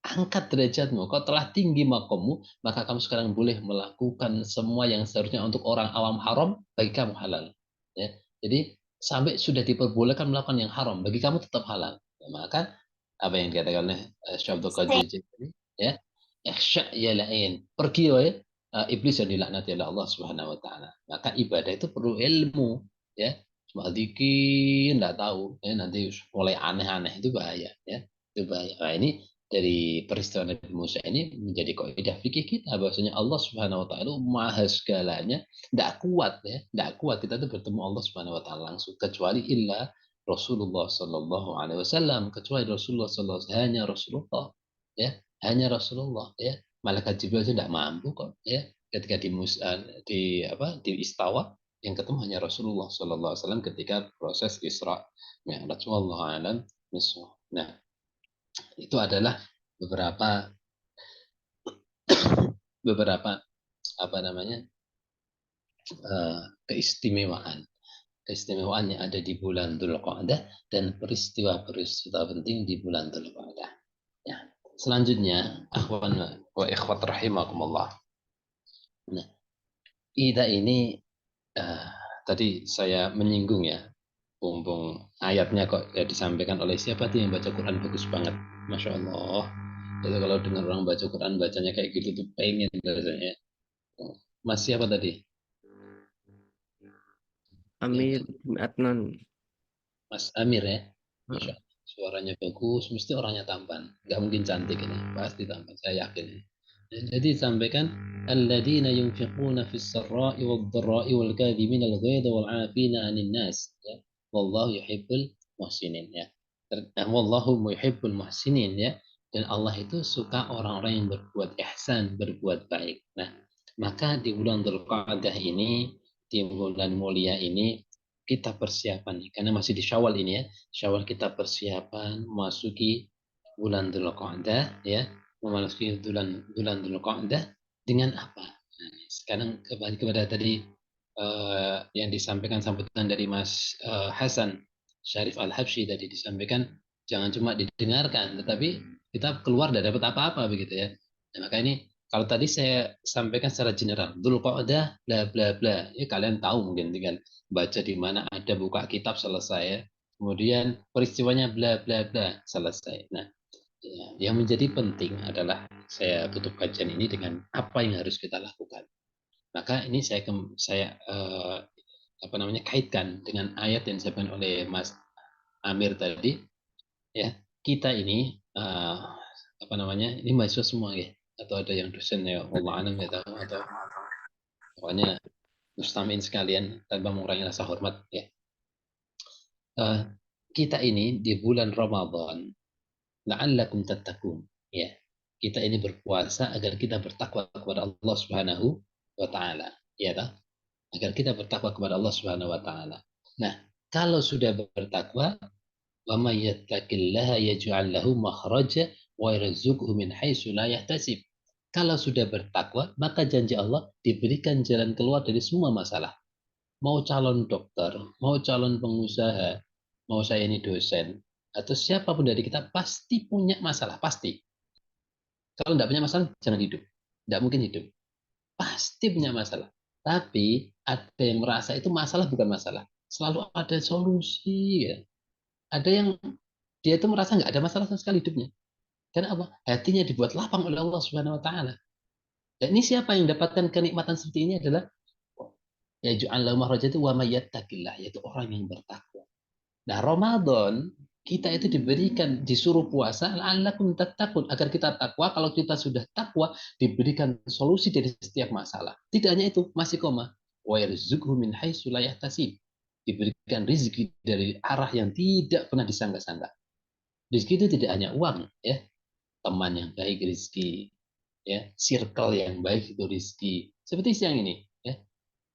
angkat derajatmu, kau telah tinggi makommu, maka kamu sekarang boleh melakukan semua yang seharusnya untuk orang awam haram, bagi kamu halal. Ya. Jadi sampai sudah diperbolehkan melakukan yang haram, bagi kamu tetap halal. Ya, maka apa yang dikatakan oleh Syekh Abdul Qadir Al-Jilani, ya, ya lain, pergi wahai iblis yang dilaknati oleh Allah Subhanahu wa taala. Maka ibadah itu perlu ilmu, ya. Cuma dikit enggak tahu, ya, nanti mulai aneh-aneh, itu bahaya, ya. Itu bahaya. Nah, ini dari peristiwa Nabi Musa ini menjadi kaidah fikih kita, bahwasanya Allah Subhanahu wa taala maha segalanya, enggak kuat ya, enggak kuat kita tuh bertemu Allah Subhanahu wa taala langsung, kecuali illa Rasulullah sallallahu alaihi wasallam, kecuali Rasulullah sallallahu alaihi wasallam, hanya Rasulullah, ya, hanya Rasulullah, ya. Malaikat Jibril itu tidak mampu kok ya, ketika di Istawa yang ketemu hanya Rasulullah sallallahu alaihi wasallam ketika proses Isra Mi'raj, wallahu a'lam bishawab. Nah, itu adalah beberapa keistimewaan yang ada di bulan Dzulqa'dah dan peristiwa-peristiwa penting di bulan Dzulqa'dah. Ya. Selanjutnya, akhwan wa ikhwat rahimakumullah. Nah, ida ini tadi saya menyinggung ya, ayatnya kok ya disampaikan oleh siapa tuh yang baca Quran bagus banget, masya Allah. Jadi kalau dengar orang baca Quran bacanya kayak gitu tuh pengen rasanya. Mas siapa tadi? Amir Adnan. Mas Amir ya. Masya Heeh. Allah. Suaranya bagus, mesti orangnya tampan. Nggak mungkin cantik ini, pasti tampan. Saya yakin ini. Jadi sampaikan alladzina yunfiquna fis sarra'i wad dharra'i wal kadhimina al ghaidha wal 'afina 'anil nas ya. Wallahu yuhibbul muhsinin ya. Wallahu yuhibbul muhsinin ya. Dan Allah itu suka orang-orang yang berbuat ihsan, berbuat baik. Nah, maka di bulan Dzulqa'dah ini, di bulan mulia ini kita persiapan karena masih di Syawal ini ya. Syawal kita persiapan memasuki bulan Dzulqa'dah ya, memasuki bulan Dzulqa'dah dengan apa? Nah, sekarang kembali kepada tadi yang disampaikan sambutan dari Mas Hasan Syarif Al-Habsyi tadi disampaikan jangan cuma didengarkan tetapi kita keluar tidak dapat apa-apa begitu ya. Nah, maka ini kalau tadi saya sampaikan secara general, Dzulqa'dah bla bla bla. Ya kalian tahu mungkin tinggal baca di mana ada buka kitab selesai ya. Kemudian peristiwanya bla bla bla selesai. Nah, ya, yang menjadi penting adalah saya tutup kajian ini dengan apa yang harus kita lakukan. Maka ini saya kaitkan dengan ayat yang disampaikan oleh Mas Amir tadi ya. Kita ini ini mahasiswa semua ya atau ada yang dosen ya Allah alam ya tahu atau pokoknya mustamiin sekalian tanpa mengurangi rasa hormat ya. Kita ini di bulan Ramadan la'allakum tattaqun ya. Kita ini berpuasa agar kita bertakwa kepada Allah Subhanahu wa taala ya toh? Agar kita bertakwa kepada Allah Subhanahu wa taala. Nah, kalau sudah bertakwa wa may yattaqillaha yaj'al lahu makhraja wa yarzuqhu min haitsu la yahtasib. Kalau sudah bertakwa, maka janji Allah diberikan jalan keluar dari semua masalah. Mau calon dokter, mau calon pengusaha, mau saya ini dosen, atau siapapun dari kita pasti punya masalah, pasti. Kalau tidak punya masalah, jangan hidup. Tidak mungkin hidup. Pasti punya masalah. Tapi ada yang merasa itu masalah bukan masalah. Selalu ada solusi. Ya. Ada yang dia itu merasa nggak ada masalah sama sekali hidupnya. Karena apa? Hatinya dibuat lapang oleh Allah Subhanahu Wa Taala. Dan ini siapa yang dapatkan kenikmatan seperti ini adalah ya ju'allahu makhraja itu wa may yattaqillah, yaitu orang yang bertakwa. Nah, Ramadan kita itu disuruh puasa la'allakum tattaqun, agar kita takwa. Kalau kita sudah takwa, diberikan solusi dari setiap masalah. Tidak hanya itu, masih koma. Wa yarzuqhu min haitsu la yahtasib. Diberikan rezeki dari arah yang tidak pernah disangka-sangka. Rezeki itu tidak hanya uang, ya. Teman yang baik rezeki, ya. Circle yang baik itu rezeki. Seperti siang ini, ya.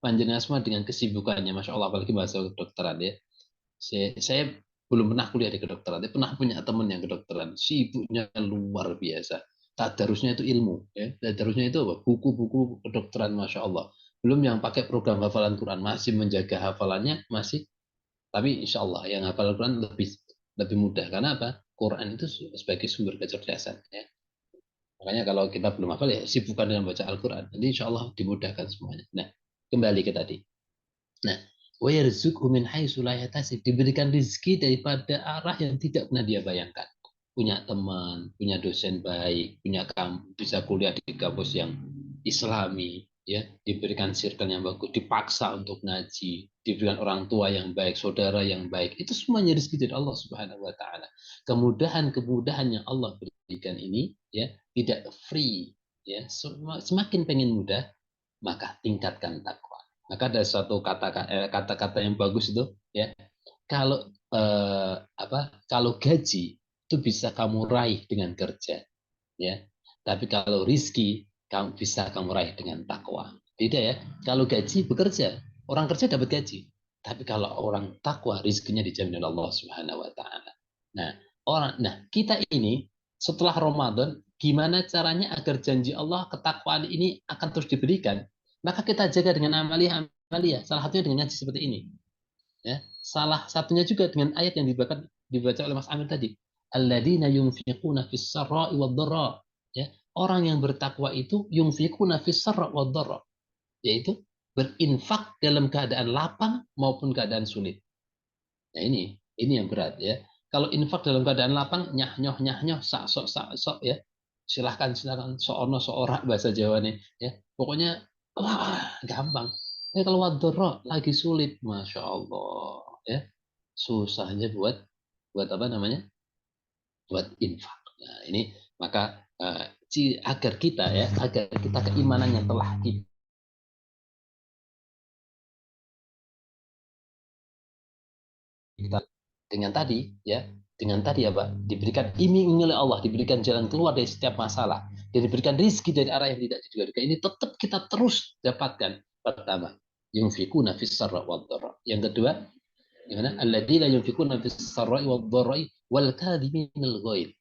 Panjenengan semua dengan kesibukannya, Masya Allah, apalagi bahasa kedokteran, ya. Saya belum pernah kuliah di kedokteran, tapi pernah punya teman yang kedokteran, sibuknya luar biasa. Tadarusnya itu ilmu, ya. Tadarusnya itu apa? Buku-buku kedokteran, Masya Allah. Belum yang pakai program hafalan Quran, masih menjaga hafalannya, masih. Tapi insya Allah yang hafal Quran lebih mudah. Karena apa? Quran itu sebagai sumber kecerdasan. Ya. Makanya kalau kita belum hafal, ya sibukkan dengan baca Al-Quran. Nanti insya Allah dimudahkan semuanya. Nah, kembali ke tadi. Nah, وَيَرْزُقْهُ مِنْ حَيْثُ لَا يَحْتَسِبْ, diberikan rezeki daripada arah yang tidak pernah dia bayangkan. Punya teman, punya dosen baik, punya bisa kuliah di kampus yang Islami, ya, diberikan circle yang bagus, dipaksa untuk ngaji, diberikan orang tua yang baik, saudara yang baik, itu semuanya rezeki dari Allah Subhanahu Wa Taala. Kemudahan-kemudahan yang Allah berikan ini, ya, tidak free, ya, semakin pengen mudah, maka tingkatkan takwa. Maka ada suatu kata-kata yang bagus itu, ya, kalau kalau gaji itu bisa kamu raih dengan kerja, ya, tapi kalau rizki bisa kamu raih dengan takwa. Beda ya, kalau gaji bekerja, orang kerja dapat gaji, tapi kalau orang takwa rizkinya dijamin oleh Allah Subhanahu Wa Taala. Nah, kita ini setelah Ramadan, gimana caranya agar janji Allah ketakwaan ini akan terus diberikan? Maka kita jaga dengan amalia. Salah satunya dengan ngaji seperti ini. Ya, salah satunya juga dengan ayat yang dibaca oleh Mas Amir tadi. Alladzina yunfiquna fis sarra'i wad dharra. Ya, orang yang bertakwa itu yunfiquna fis sarra'i wad dharra. Yaitu berinfak dalam keadaan lapang maupun keadaan sulit. Nah, ini yang berat ya. Kalau infak dalam keadaan lapang, nyah-nyoh, sak-sok ya. silahkan seorang seorang bahasa Jawa nih ya. Pokoknya wah gampang. Kalau wadorro lagi sulit, masya Allah ya, susahnya buat apa namanya, buat infak. Nah ini maka agar kita ya, agar kita keimanan yang telah kita dengan tadi ya, dengan tadi apa, diberikan iming oleh Allah, diberikan jalan keluar dari setiap masalah, dan diberikan rizki dari arah yang tidak diduga-duga, ini tetap kita terus dapatkan. Pertama, yunfikuna fis sarra wad dharra. Yang kedua, gimana? Alladzina yunfikuna fis sarra wad dharra wal kadhiminal ghaidh.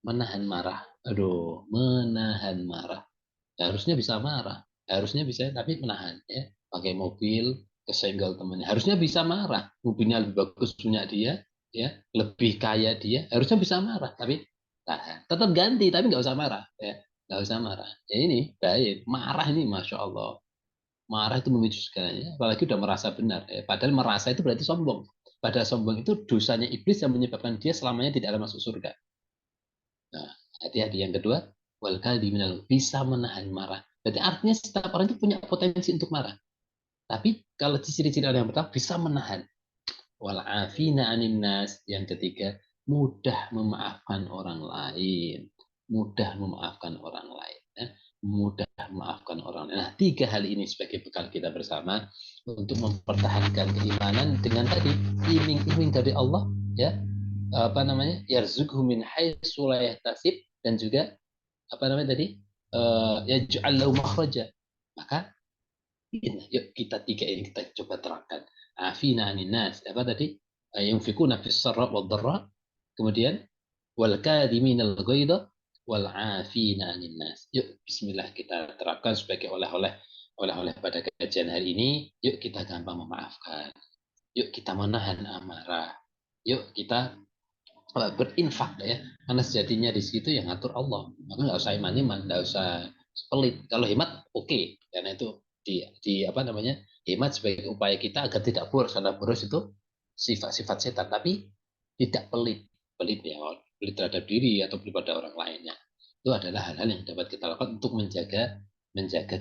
Menahan marah. Aduh, menahan marah. Harusnya bisa marah, harusnya bisa, tapi menahan ya. Pakai mobil kesenggol temannya, harusnya bisa marah. Mobilnya lebih bagus punya dia, ya, lebih kaya dia, harusnya bisa marah, tapi tahan. Tetap ganti, tapi nggak usah marah, ya, nggak usah marah. Ya ini baik, marah ini, masya Allah, marah itu memicu segalanya. Apalagi udah merasa benar, ya. Padahal merasa itu berarti sombong. Padahal sombong itu dosanya iblis yang menyebabkan dia selamanya tidak akan masuk surga. Nah, hati-hati. Yang kedua, wal kadhiminal, bisa menahan marah. Berarti artinya setiap orang itu punya potensi untuk marah. Tapi kalau ciri-ciri orang yang pertama bisa menahan. Wal afina anin nas. Yang ketiga, mudah memaafkan orang lain. Mudah memaafkan orang lain. Ya. Mudah memaafkan orang lain. Nah, 3 hal ini sebagai bekal kita bersama untuk mempertahankan keimanan dengan tadi iming-iming dari Allah, ya, apa namanya, yarzuqhu min haitsu la yahtasib, dan juga apa namanya tadi, yaj'al lahu makhraja. Maka yuk kita 3 ini kita coba terapkan. Afina anin nas, apa tadi, yunfikuna fis sarra wad dharra, kemudian wal kadhiminal ghaidha wal afina anin nas. Yuk bismillah kita terapkan sebagai oleh-oleh pada kajian hari ini. Yuk kita gampang memaafkan, yuk kita menahan amarah, yuk kita berinfak ya, karena sejatinya di situ yang ngatur Allah. Maka nggak usah iman-iman, nggak usah pelit. Kalau hemat oke, karena itu di apa namanya, hemat sebagai upaya kita agar tidak boros, karena boros itu sifat-sifat setan. Tapi tidak pelit, pelit ya, pelit terhadap diri atau pelit pada orang lainnya. Itu adalah hal-hal yang dapat kita lakukan untuk menjaga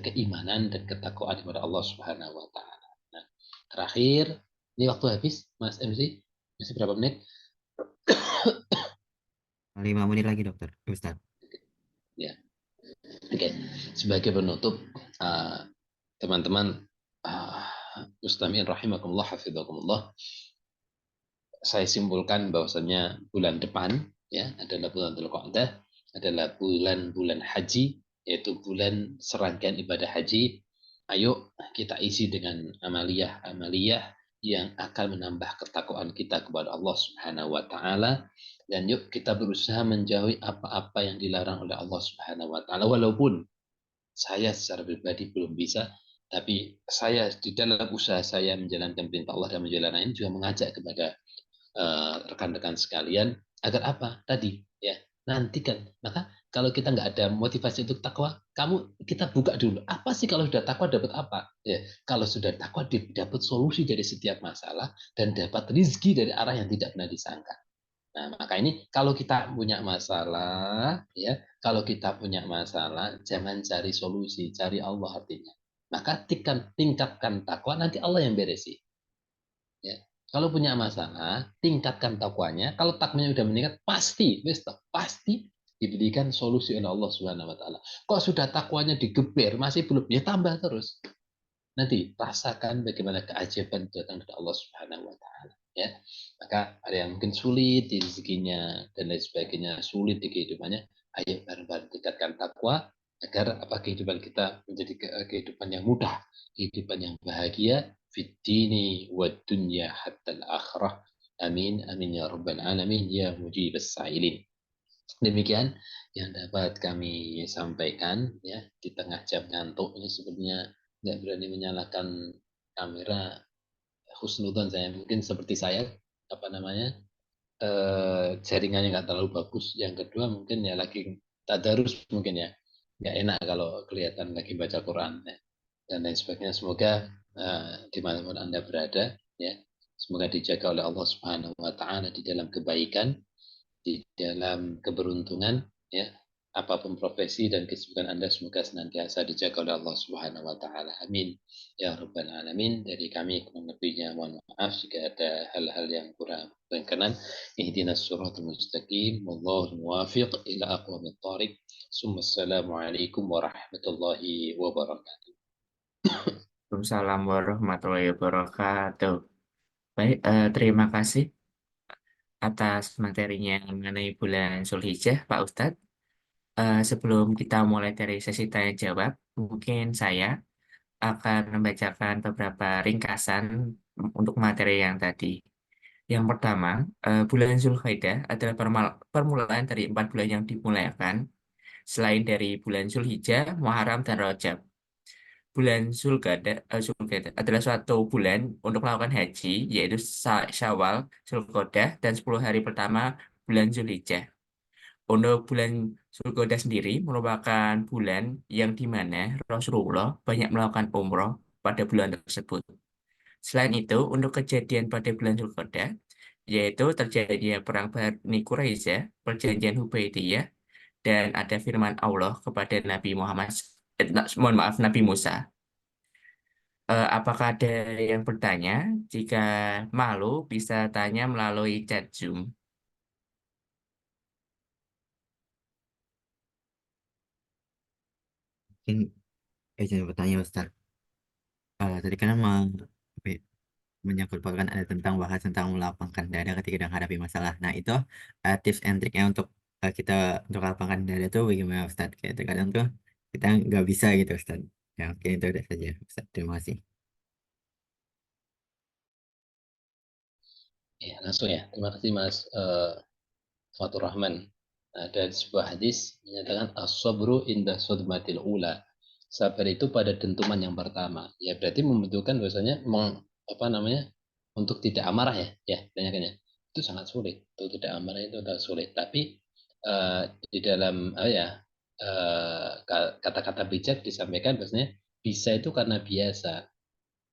keimanan dan ketakwaan kepada Allah Subhanahu Wa Taala. Nah, terakhir, ini waktu habis, Mas MC, masih berapa menit? 5 menit lagi dokter, Ustaz. Ya, oke. Sebagai penutup, teman-teman, Mustami'in rahimakumullah, hafidhakumullah, saya simpulkan bahwasanya bulan depan ya adalah bulan Dzulqa'dah, adalah bulan haji, yaitu bulan serangkaian ibadah haji. Ayo kita isi dengan amaliyah yang akan menambah ketakwaan kita kepada Allah Subhanahu Wa Taala. Dan yuk kita berusaha menjauhi apa-apa yang dilarang oleh Allah Subhanahu Wa Taala. Walaupun saya secara pribadi belum bisa, tapi saya di dalam usaha saya menjalankan perintah Allah dan menjalankan ini juga mengajak kepada rekan-rekan sekalian agar apa tadi ya, nantikan. Maka kalau kita nggak ada motivasi untuk takwa, kita buka dulu. Apa sih kalau sudah takwa dapat apa? Ya, kalau sudah takwa dapat solusi dari setiap masalah dan dapat rizki dari arah yang tidak pernah disangka. Nah, maka ini kalau kita punya masalah, ya, kalau kita punya masalah, jangan cari solusi, cari Allah artinya. Maka tingkatkan takwa, nanti Allah yang beresi. Ya. Kalau punya masalah, tingkatkan takwanya. Kalau takwanya sudah meningkat, pasti diberikan solusi oleh Allah Subhanahu Wa Taala. Kok sudah takwanya digeber, masih belum, ya tambah terus. Nanti rasakan bagaimana keajaiban datang dari Allah Subhanahu Wa Taala. Ya, maka ada yang mungkin sulit di rezekinya dan lain sebagainya, sulit di kehidupannya. Ayo bareng-bareng tingkatkan takwa agar kehidupan kita menjadi kehidupan yang mudah, kehidupan yang bahagia, fid dini wad dunya hatta al-akhirah. Amin amin ya rabbal alamin ya mujibas sa'ilin. Demikian yang dapat kami sampaikan ya di tengah jam ngantuk ini. Sebenarnya nggak berani menyalakan kamera, husnudzon saya, mungkin seperti saya apa namanya, jaringannya nggak terlalu bagus. Yang kedua mungkin ya lagi tadarus, mungkin ya nggak enak kalau kelihatan lagi baca Quran ya, dan lain sebagainya. Semoga dimanapun Anda berada ya, semoga dijaga oleh Allah Subhanahu Wa Taala di dalam kebaikan, di dalam keberuntungan ya. apapun profesi dan kesibukan Anda semoga senantiasa dijaga oleh Allah Subhanahu wa taala. Amin. Ya rabbal alamin. Dari kami kurang lebihnya mohon maaf jika ada hal-hal yang kurang berkenan. Ihdinas siratal mustaqim. Wallahul muwaffiq ila aqwamit thoriq. Assalamualaikum warahmatullahi wabarakatuh. Waalaikumsalam warahmatullahi wabarakatuh. Baik, terima kasih atas materinya mengenai bulan Zulhijjah, Pak Ustadz. Sebelum kita mulai dari sesi tanya jawab, mungkin saya akan membacakan beberapa ringkasan untuk materi yang tadi. Yang pertama, bulan Zulhijjah adalah permulaan dari 4 bulan yang dimuliakan, selain dari bulan Zulhijjah, Muharram, dan Rajab. Bulan Zulqa'dah adalah suatu bulan untuk melakukan haji, yaitu Syawal, Zulqa'dah, dan 10 hari pertama bulan Zulhijjah. Untuk bulan Zulqa'dah sendiri merupakan bulan yang di mana Rasulullah banyak melakukan umroh pada bulan tersebut. Selain itu, untuk kejadian pada bulan Zulqa'dah, yaitu terjadinya perang Bani Quraisyah, perjanjian Hudaybiyah, dan ada firman Allah kepada Nabi Muhammad, Nabi Musa. Apakah ada yang bertanya? Jika malu, bisa tanya melalui chat Zoom. Mungkin izin bertanya Ustaz. Tadi kan apa ya, menyangkut pautkan ada tentang bahas tentang melapangkan dada ketika menghadapi masalah. Nah itu tips and triknya untuk kita untuk lapangkan dada itu bagaimana Ustaz? Kayak terkadang tuh kita nggak bisa gitu Ustaz. Ya mungkin itu udah saja Ustaz. Terima kasih. Ya, langsung ya. Terima kasih Mas Fatur Rahman. Ada sebuah hadis menyatakan as-sabru inda sudmatil ula. Sabar itu pada dentuman yang pertama. Ya berarti membutuhkan bahwasanya untuk tidak amarah ya. Ya, tanyakannya. Itu sangat sulit. Untuk tidak amarah itu adalah sulit. Tapi di dalam kata-kata bijak disampaikan bahwasanya bisa itu karena biasa.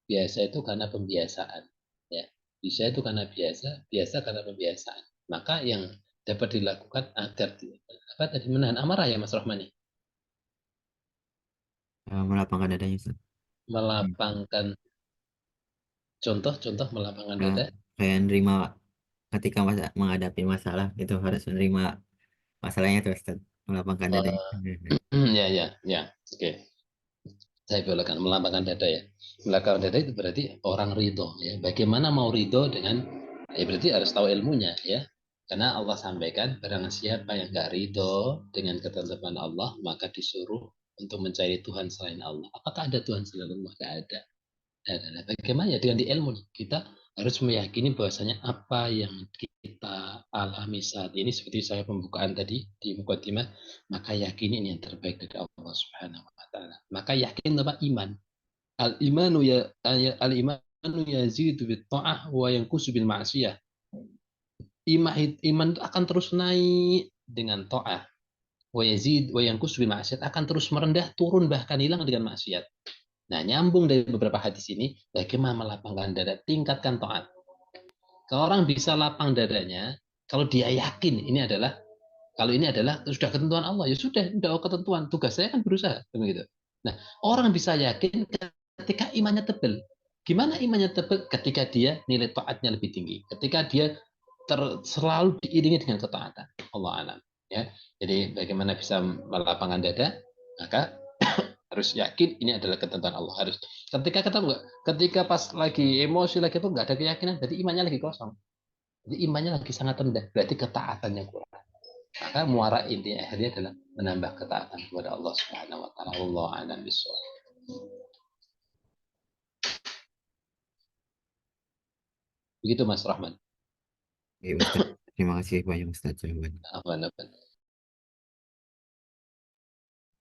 Biasa itu karena pembiasaan. Ya. Bisa itu karena biasa karena pembiasaan. Maka yang dapat dilakukan agar menahan amarah ya Mas Rahmani. Melapangkan dadanya Ustaz. Melapangkan contoh melapangkan Nah, dada. kayak nerima ketika menghadapi masalah itu harus menerima masalahnya tuh Ustaz. Melapangkan dadanya. Ya. Oke. Saya bolehkan melapangkan dada ya. Melapangkan dada itu berarti orang ridho ya. Bagaimana mau ridho dengan ya berarti harus tahu ilmunya ya. Karena Allah sampaikan barang siapa yang gak ridho dengan ketentuan Allah maka disuruh untuk mencari Tuhan selain Allah. Apakah ada Tuhan selain Allah? Gak ada. Nah, bagaimana ya dengan di ilmu kita harus meyakini bahwasanya apa yang kita alami saat ini seperti saya pembukaan tadi di mukadimah, maka yakini ini yang terbaik dari Allah Subhanahu wa taala. Maka yakin apa iman. Al-imanu al-imanu yazidu bit ta'ah wa yanqusu bil ma'siyah. Iman itu akan terus naik dengan ta'ah. Wa yazid wa yanqusu bil ma'siyah, akan terus merendah, turun bahkan hilang dengan maksiat. Nah, nyambung dari beberapa hadis ini, bagaimana melapangkan dada, tingkatkan taat. Kalau orang bisa lapang dadanya, kalau dia yakin ini adalah sudah ketentuan Allah, ya sudah ketentuan. Tugas saya kan berusaha, begitu. Nah, orang bisa yakin ketika imannya tebal. Gimana imannya tebal? Ketika dia nilai taatnya lebih tinggi, ketika dia selalu diiringi dengan ketaatan. Allah alam. Ya, jadi bagaimana bisa melapangkan dada? Maka harus yakin ini adalah ketentuan Allah. Harus ketika pas lagi emosi lagi itu nggak ada keyakinan, berarti imannya lagi kosong. Jadi imannya lagi sangat rendah, berarti ketaatannya kurang. Maka muara intinya akhirnya adalah menambah ketaatan kepada Allah Subhanahu wa taala. Wallahu a'lam bishawab. Begitu Mas Rahman. Ya, Ustaz. Terima kasih banyak Ustaz jawabannya.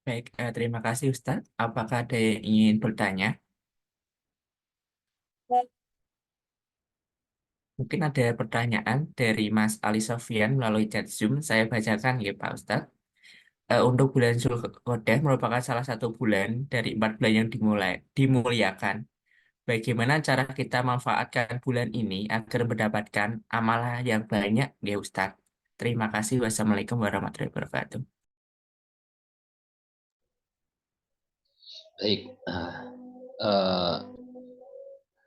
Baik, terima kasih Ustadz. Apakah ada yang ingin bertanya? Mungkin ada pertanyaan dari Mas Ali Sofian melalui chat Zoom. Saya bacakan ya Pak Ustadz. Untuk bulan Zulqa'dah merupakan salah satu bulan dari 4 bulan yang dimuliakan. Bagaimana cara kita memanfaatkan bulan ini agar mendapatkan amalah yang banyak ya Ustadz? Terima kasih. Wassalamualaikum warahmatullahi wabarakatuh. Baik. Nah, eh,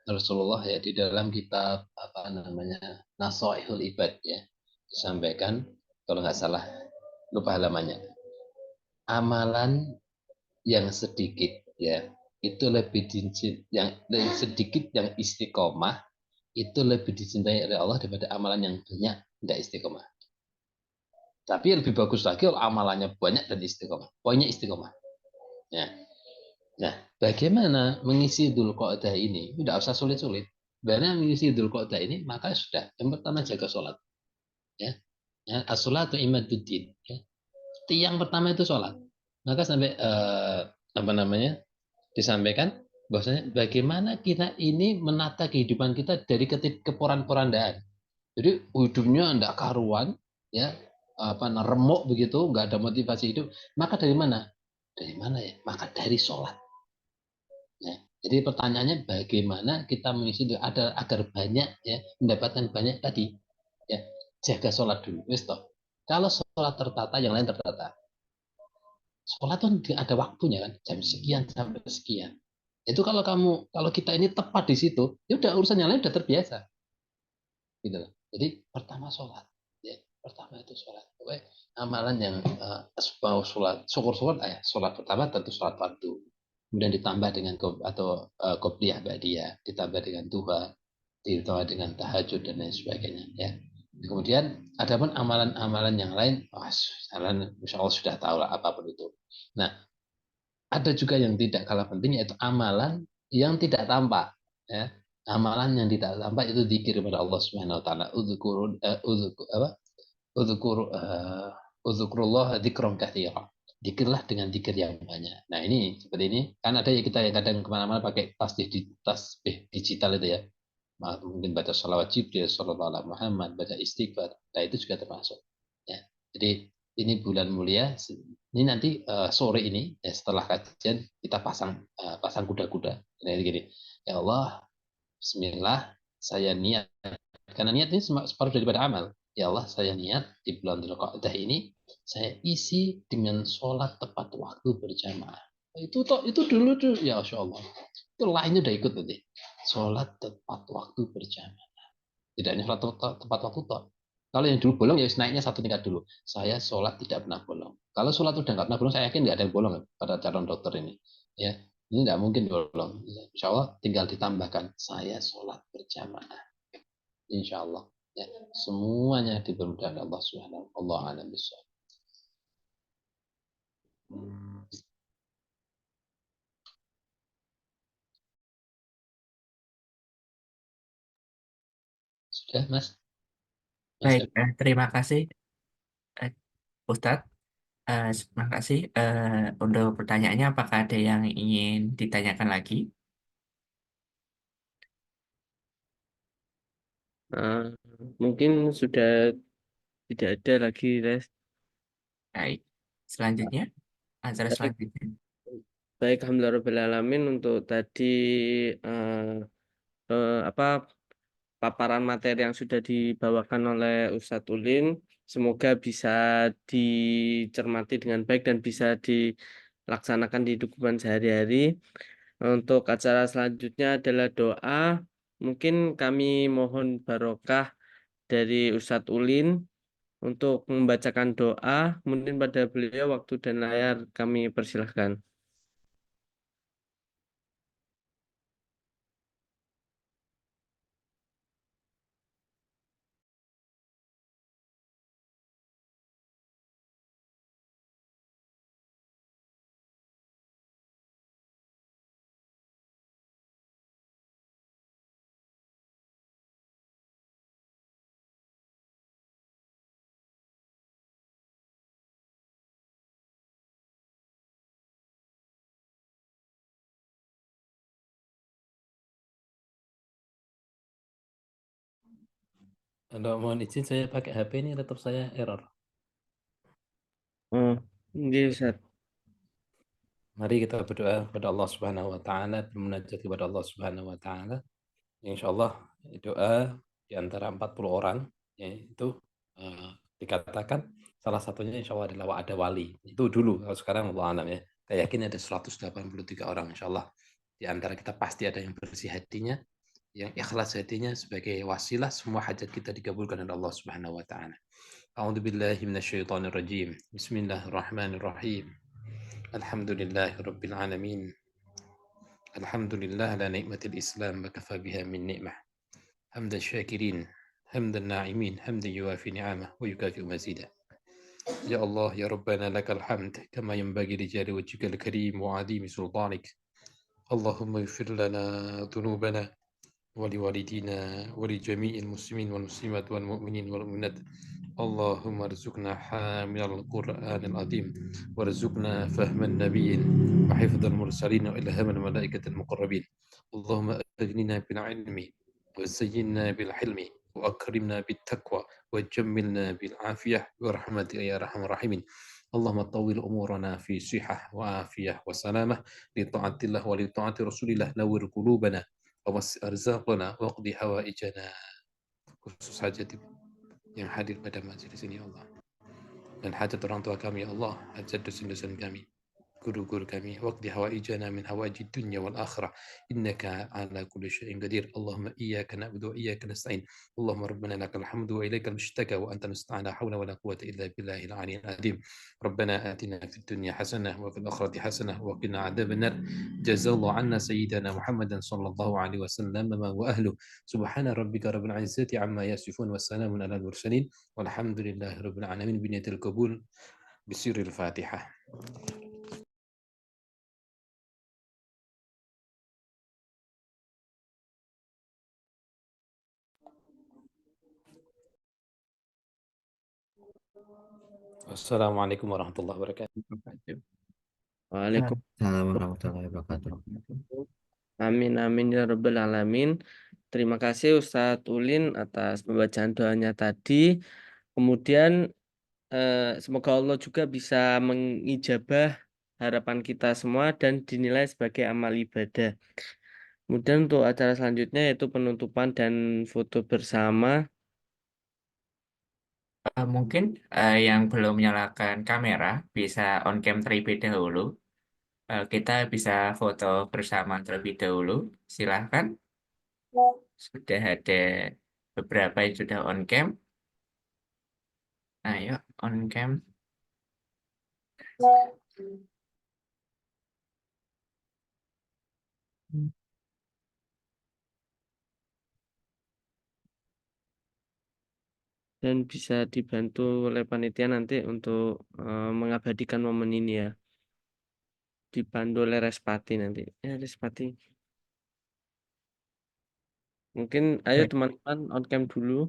Rasulullah ya di dalam kitab apa namanya Nasaihul Ibad ya disampaikan, kalau nggak salah lupa halamannya, amalan yang sedikit ya itu lebih yang sedikit yang istiqomah itu lebih dicintai oleh Allah daripada amalan yang banyak tidak istiqomah. Tapi lebih bagus lagi kalau amalannya banyak dan istiqomah. Poinnya istiqomah. Ya. Nah, bagaimana mengisi Dzul Qa'dah ini? Tidak usah sulit-sulit. Bagaimana mengisi Dzul Qa'dah ini? Maka sudah. Yang pertama jaga sholat. Ya. Ya, as-sholatu imaduddin. Ya. Tiang pertama itu sholat. Maka sampai apa namanya disampaikan bahwasanya bagaimana kita ini menata kehidupan kita dari keporan-porandaan. Jadi hidupnya tidak karuan, ya apa remuk begitu, nggak ada motivasi hidup. Maka dari mana? Dari mana ya? Maka dari sholat. Ya. Jadi pertanyaannya bagaimana kita mengisi ada agar banyak ya mendapatkan banyak tadi ya jaga sholat dulu. Wis toh. Kalau sholat tertata, yang lain tertata. Sholat itu ada waktunya kan, jam sekian sampai sekian. Itu kalau kita ini tepat di situ, ya udah urusan yang lain udah terbiasa. Gitu loh. Jadi pertama sholat, ya pertama itu sholat. Pokoknya amalan yang mau sholat, syukur-syukur ya sholat pertama tentu sholat fardu. Kemudian ditambah dengan qobliyah ba'diyah, ditambah dengan duha, ditambah dengan tahajud dan lain sebagainya. Ya. Kemudian adapun amalan-amalan yang lain, insya Allah sudah tahu lah apapun itu. Nah, ada juga yang tidak kalah penting yaitu amalan yang tidak tampak. Ya. Amalan yang tidak tampak itu zikir kepada Allah Subhanahu Wa Taala. Udzukurullah dzikron katsira. Dikirlah dengan dikir yang banyak. Nah ini seperti ini kan ada ya kita yang kadang kemana-mana pakai tasbih digital itu ya. Mungkin baca sholawat Jibril, sallallahu alaihi Muhammad, baca istighfar. Nah itu juga termasuk. Ya. Jadi ini bulan mulia. Ini nanti sore ini ya, setelah kajian kita pasang kuda-kuda. Nah, gini, ya Allah, Bismillah, saya niat. Karena niat ini separuh daripada amal. Ya Allah, saya niat di bulan Dzulqa'dah ini saya isi dengan sholat tepat waktu berjamaah. Itu dulu tuh ya Masya Allah. Itu lainnya udah ikut nanti. Sholat tepat waktu berjamaah. Tidak hanya sholat tepat waktu toh. Kalau yang dulu bolong ya naiknya satu tingkat dulu. Saya sholat tidak pernah bolong. Kalau sholat udah nggak pernah bolong, saya yakin nggak ada yang bolong pada calon dokter ini. Ya, ini nggak mungkin bolong. Insya Allah tinggal ditambahkan saya sholat berjamaah. Insya Allah. Ya, semuanya dipermudah oleh Allah Subhanahu wa taala. Sudah, Mas? Baik, terima kasih eh, Ustadz. Terima kasih untuk pertanyaannya. Apakah ada yang ingin ditanyakan lagi? Mungkin sudah tidak ada lagi, Les. Baik, selanjutnya acara Baik, selanjutnya. baik, alhamdulillahirobbilalamin untuk tadi apa paparan materi yang sudah dibawakan oleh Ustadz Ulin. Semoga bisa dicermati dengan baik dan bisa dilaksanakan di kehidupan sehari-hari. Untuk acara selanjutnya adalah doa. Mungkin kami mohon barokah dari Ustadz Ulin untuk membacakan doa. Kemudian pada beliau waktu dan layar kami persilahkan. Mohon izin saya pakai HP ini laptop saya error. Oh, ini Ustadz. Mari kita berdoa kepada Allah Subhanahu wa taala, bermunajat kepada Allah Subhanahu wa taala. Insya Allah doa di antara 40 orang yaitu dikatakan salah satunya insya Allah adalah ada wali. Itu dulu, kalau sekarang Allah alam ya. Saya yakin ada 183 orang, insya Allah. Di antara kita pasti ada yang bersih hatinya, yang ikhlas hatinya sebagai wasilah semua hajat kita dikabulkan oleh Allah Subhanahu wa taala. A'udzu billahi minasyaitonir rajim. Bismillahirrahmanirrahim. Alhamdulillahirabbil alamin. Alhamdulillah ala ni'matil Islam wa kafa biha min ni'mah. Hamdan syakirin, hamdan na'imin, hamdan yuafi ni'amah wa yukafi mazida. Ya Allah, ya Rabbana lakal hamd kama yanbaghi li jali wajhikal karim wa 'azimi sultanik. Allahumma ighfir lana dhunubana ولوالدينا ولجميع المسلمين والمسلمات والمؤمنين والمؤمنات اللهم ارزقنا حامل القرآن العظيم وارزقنا فهم النبيين وحفظ المرسلين وإلهام الملائكة المقربين اللهم أغننا بالعلم وزينا بالحلم وأكرمنا بالتقوى وجملنا بالعافية برحمتك يا أرحم الراحمين اللهم طول أمورنا في صحة وعافية وسلامة لطاعة الله ولطاعة رسول الله نور قلوبنا ووسع أرزاقنا واقضي حوائجنا khusus hajat yang hadir pada majelis ini ya Allah dan hajat orang tua kami ya Allah hajat dosen-dosen kami guru-guru kami waqdi hawaijana min hawaijid dunya wal akhirah innaka ala kulli syai'in qadir Allahumma iyyaka na'budu wa iyyaka nasta'in Allahumma rabbana lakal hamdu wa ilaikal mushtaka wa anta nasta'an la hawla wa la quwwata illa billahil aliyyil azim ربنا آتنا في الدنيا حسنة وفي الآخرة حسنة وقنا عذاب النار جزا الله عنا سيدنا محمدا صلى الله عليه وسلم وأهله سبحان ربك رب العزة عما يصفون والسلام على المرسلين والحمد لله رب العالمين بنية القبول بسر الفاتحة Assalamualaikum warahmatullahi wabarakatuh. Waalaikumsalam. Assalamualaikum warahmatullahi wabarakatuh. Amin amin ya rabbal alamin. Terima kasih Ustadz Ulin atas pembacaan doanya tadi. Kemudian semoga Allah juga bisa mengijabah harapan kita semua dan dinilai sebagai amal ibadah. Kemudian untuk acara selanjutnya yaitu penutupan dan foto bersama. Mungkin yang belum menyalakan kamera bisa on cam terlebih dahulu. Kita bisa foto bersama terlebih dahulu. Silahkan. Sudah ada beberapa yang sudah on cam. Ayo on cam. Dan bisa dibantu oleh panitia nanti untuk mengabadikan momen ini ya. Dibantu oleh Respati nanti. Ya Respati. Mungkin ayo Baik. teman-teman on cam dulu.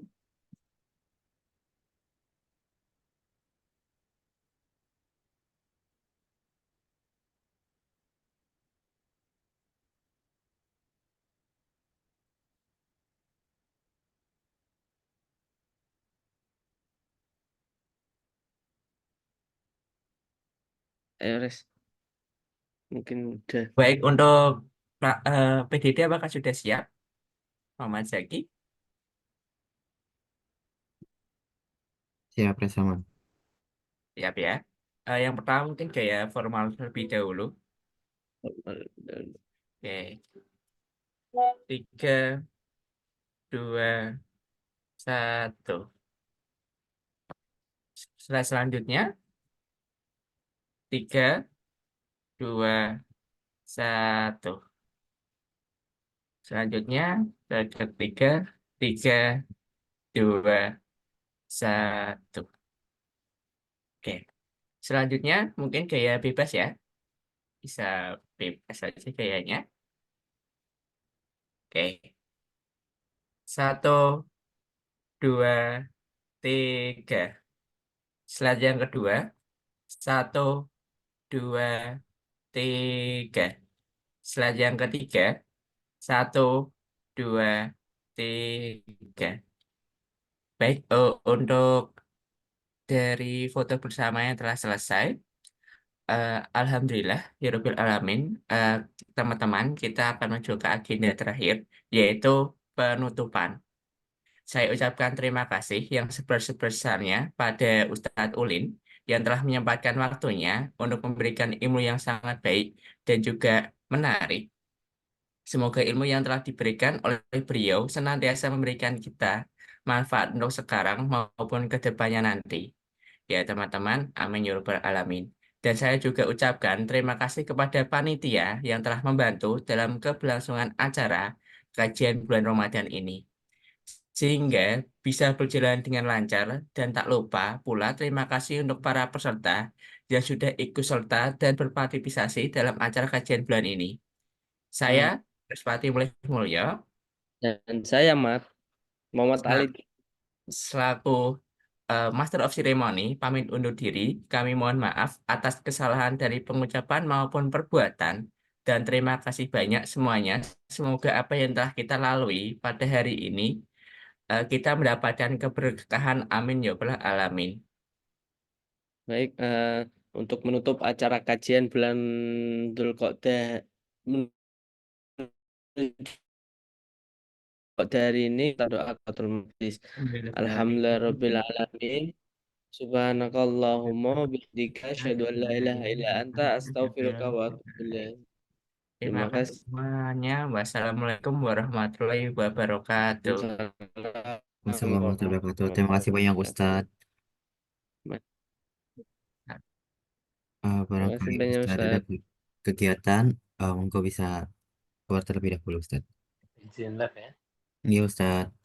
Ayo Res. Mungkin udah. Baik, untuk PDD apakah sudah siap? Muhammad Zaki? Siap Resaman. Siap ya. Yang pertama mungkin gaya formal terlebih dahulu. Oke. 3, 2, 1. Selanjutnya 3, 2, 1. Selanjutnya ketiga 3, 2, 1. Oke. Selanjutnya mungkin gaya bebas ya. Bisa bebas saja gayanya. Oke. 1, 2, 3. Slide yang kedua. 1, 2, 3. Slide yang ketiga. 1, 2, 3. Baik, untuk dari foto bersama yang telah selesai. Alhamdulillah, ya Rabbil Alamin, teman-teman, kita akan menuju ke agenda terakhir, yaitu penutupan. Saya ucapkan terima kasih yang sebesar-besarnya pada Ustadz Ulin yang telah menyempatkan waktunya untuk memberikan ilmu yang sangat baik dan juga menarik. Semoga ilmu yang telah diberikan oleh beliau senantiasa memberikan kita manfaat untuk sekarang maupun ke depannya nanti. Ya teman-teman, amin ya rabbal alamin. Dan saya juga ucapkan terima kasih kepada panitia yang telah membantu dalam keberlangsungan acara kajian bulan Ramadan ini. Sehingga bisa berjalan dengan lancar dan tak lupa pula terima kasih untuk para peserta yang sudah ikut serta dan berpartisipasi dalam acara kajian bulan ini. Saya, Eh, Respati Mulih Mulyo, dan saya Muhammad Ali. selaku Master of Ceremony, pamit undur diri. Kami mohon maaf atas kesalahan dari pengucapan maupun perbuatan. Dan terima kasih banyak semuanya. Semoga apa yang telah kita lalui pada hari ini, kita mendapatkan keberkahan. Amin ya rabbal alamin. Baik, untuk menutup acara kajian bulan Dzulqa'dah dari ini kita doa qatul majlis. Alhamdulillahirabbil alamin. Subhanakallahumma bihamdika asyhadu an la ilaha illa anta astaghfiruka wa atubu ilaik. Terima Terima kasih kasih. semuanya. Wassalamualaikum warahmatullahi wabarakatuh. Wassalamualaikum warahmatullahi wabarakatuh. Terima kasih banyak Ustadz. Terima kasih Barangkali banyak Ustadz ada Ustaz. kegiatan, monggo bisa keluar terlebih dahulu Ustadz. Izin live ya. Iya Ustadz.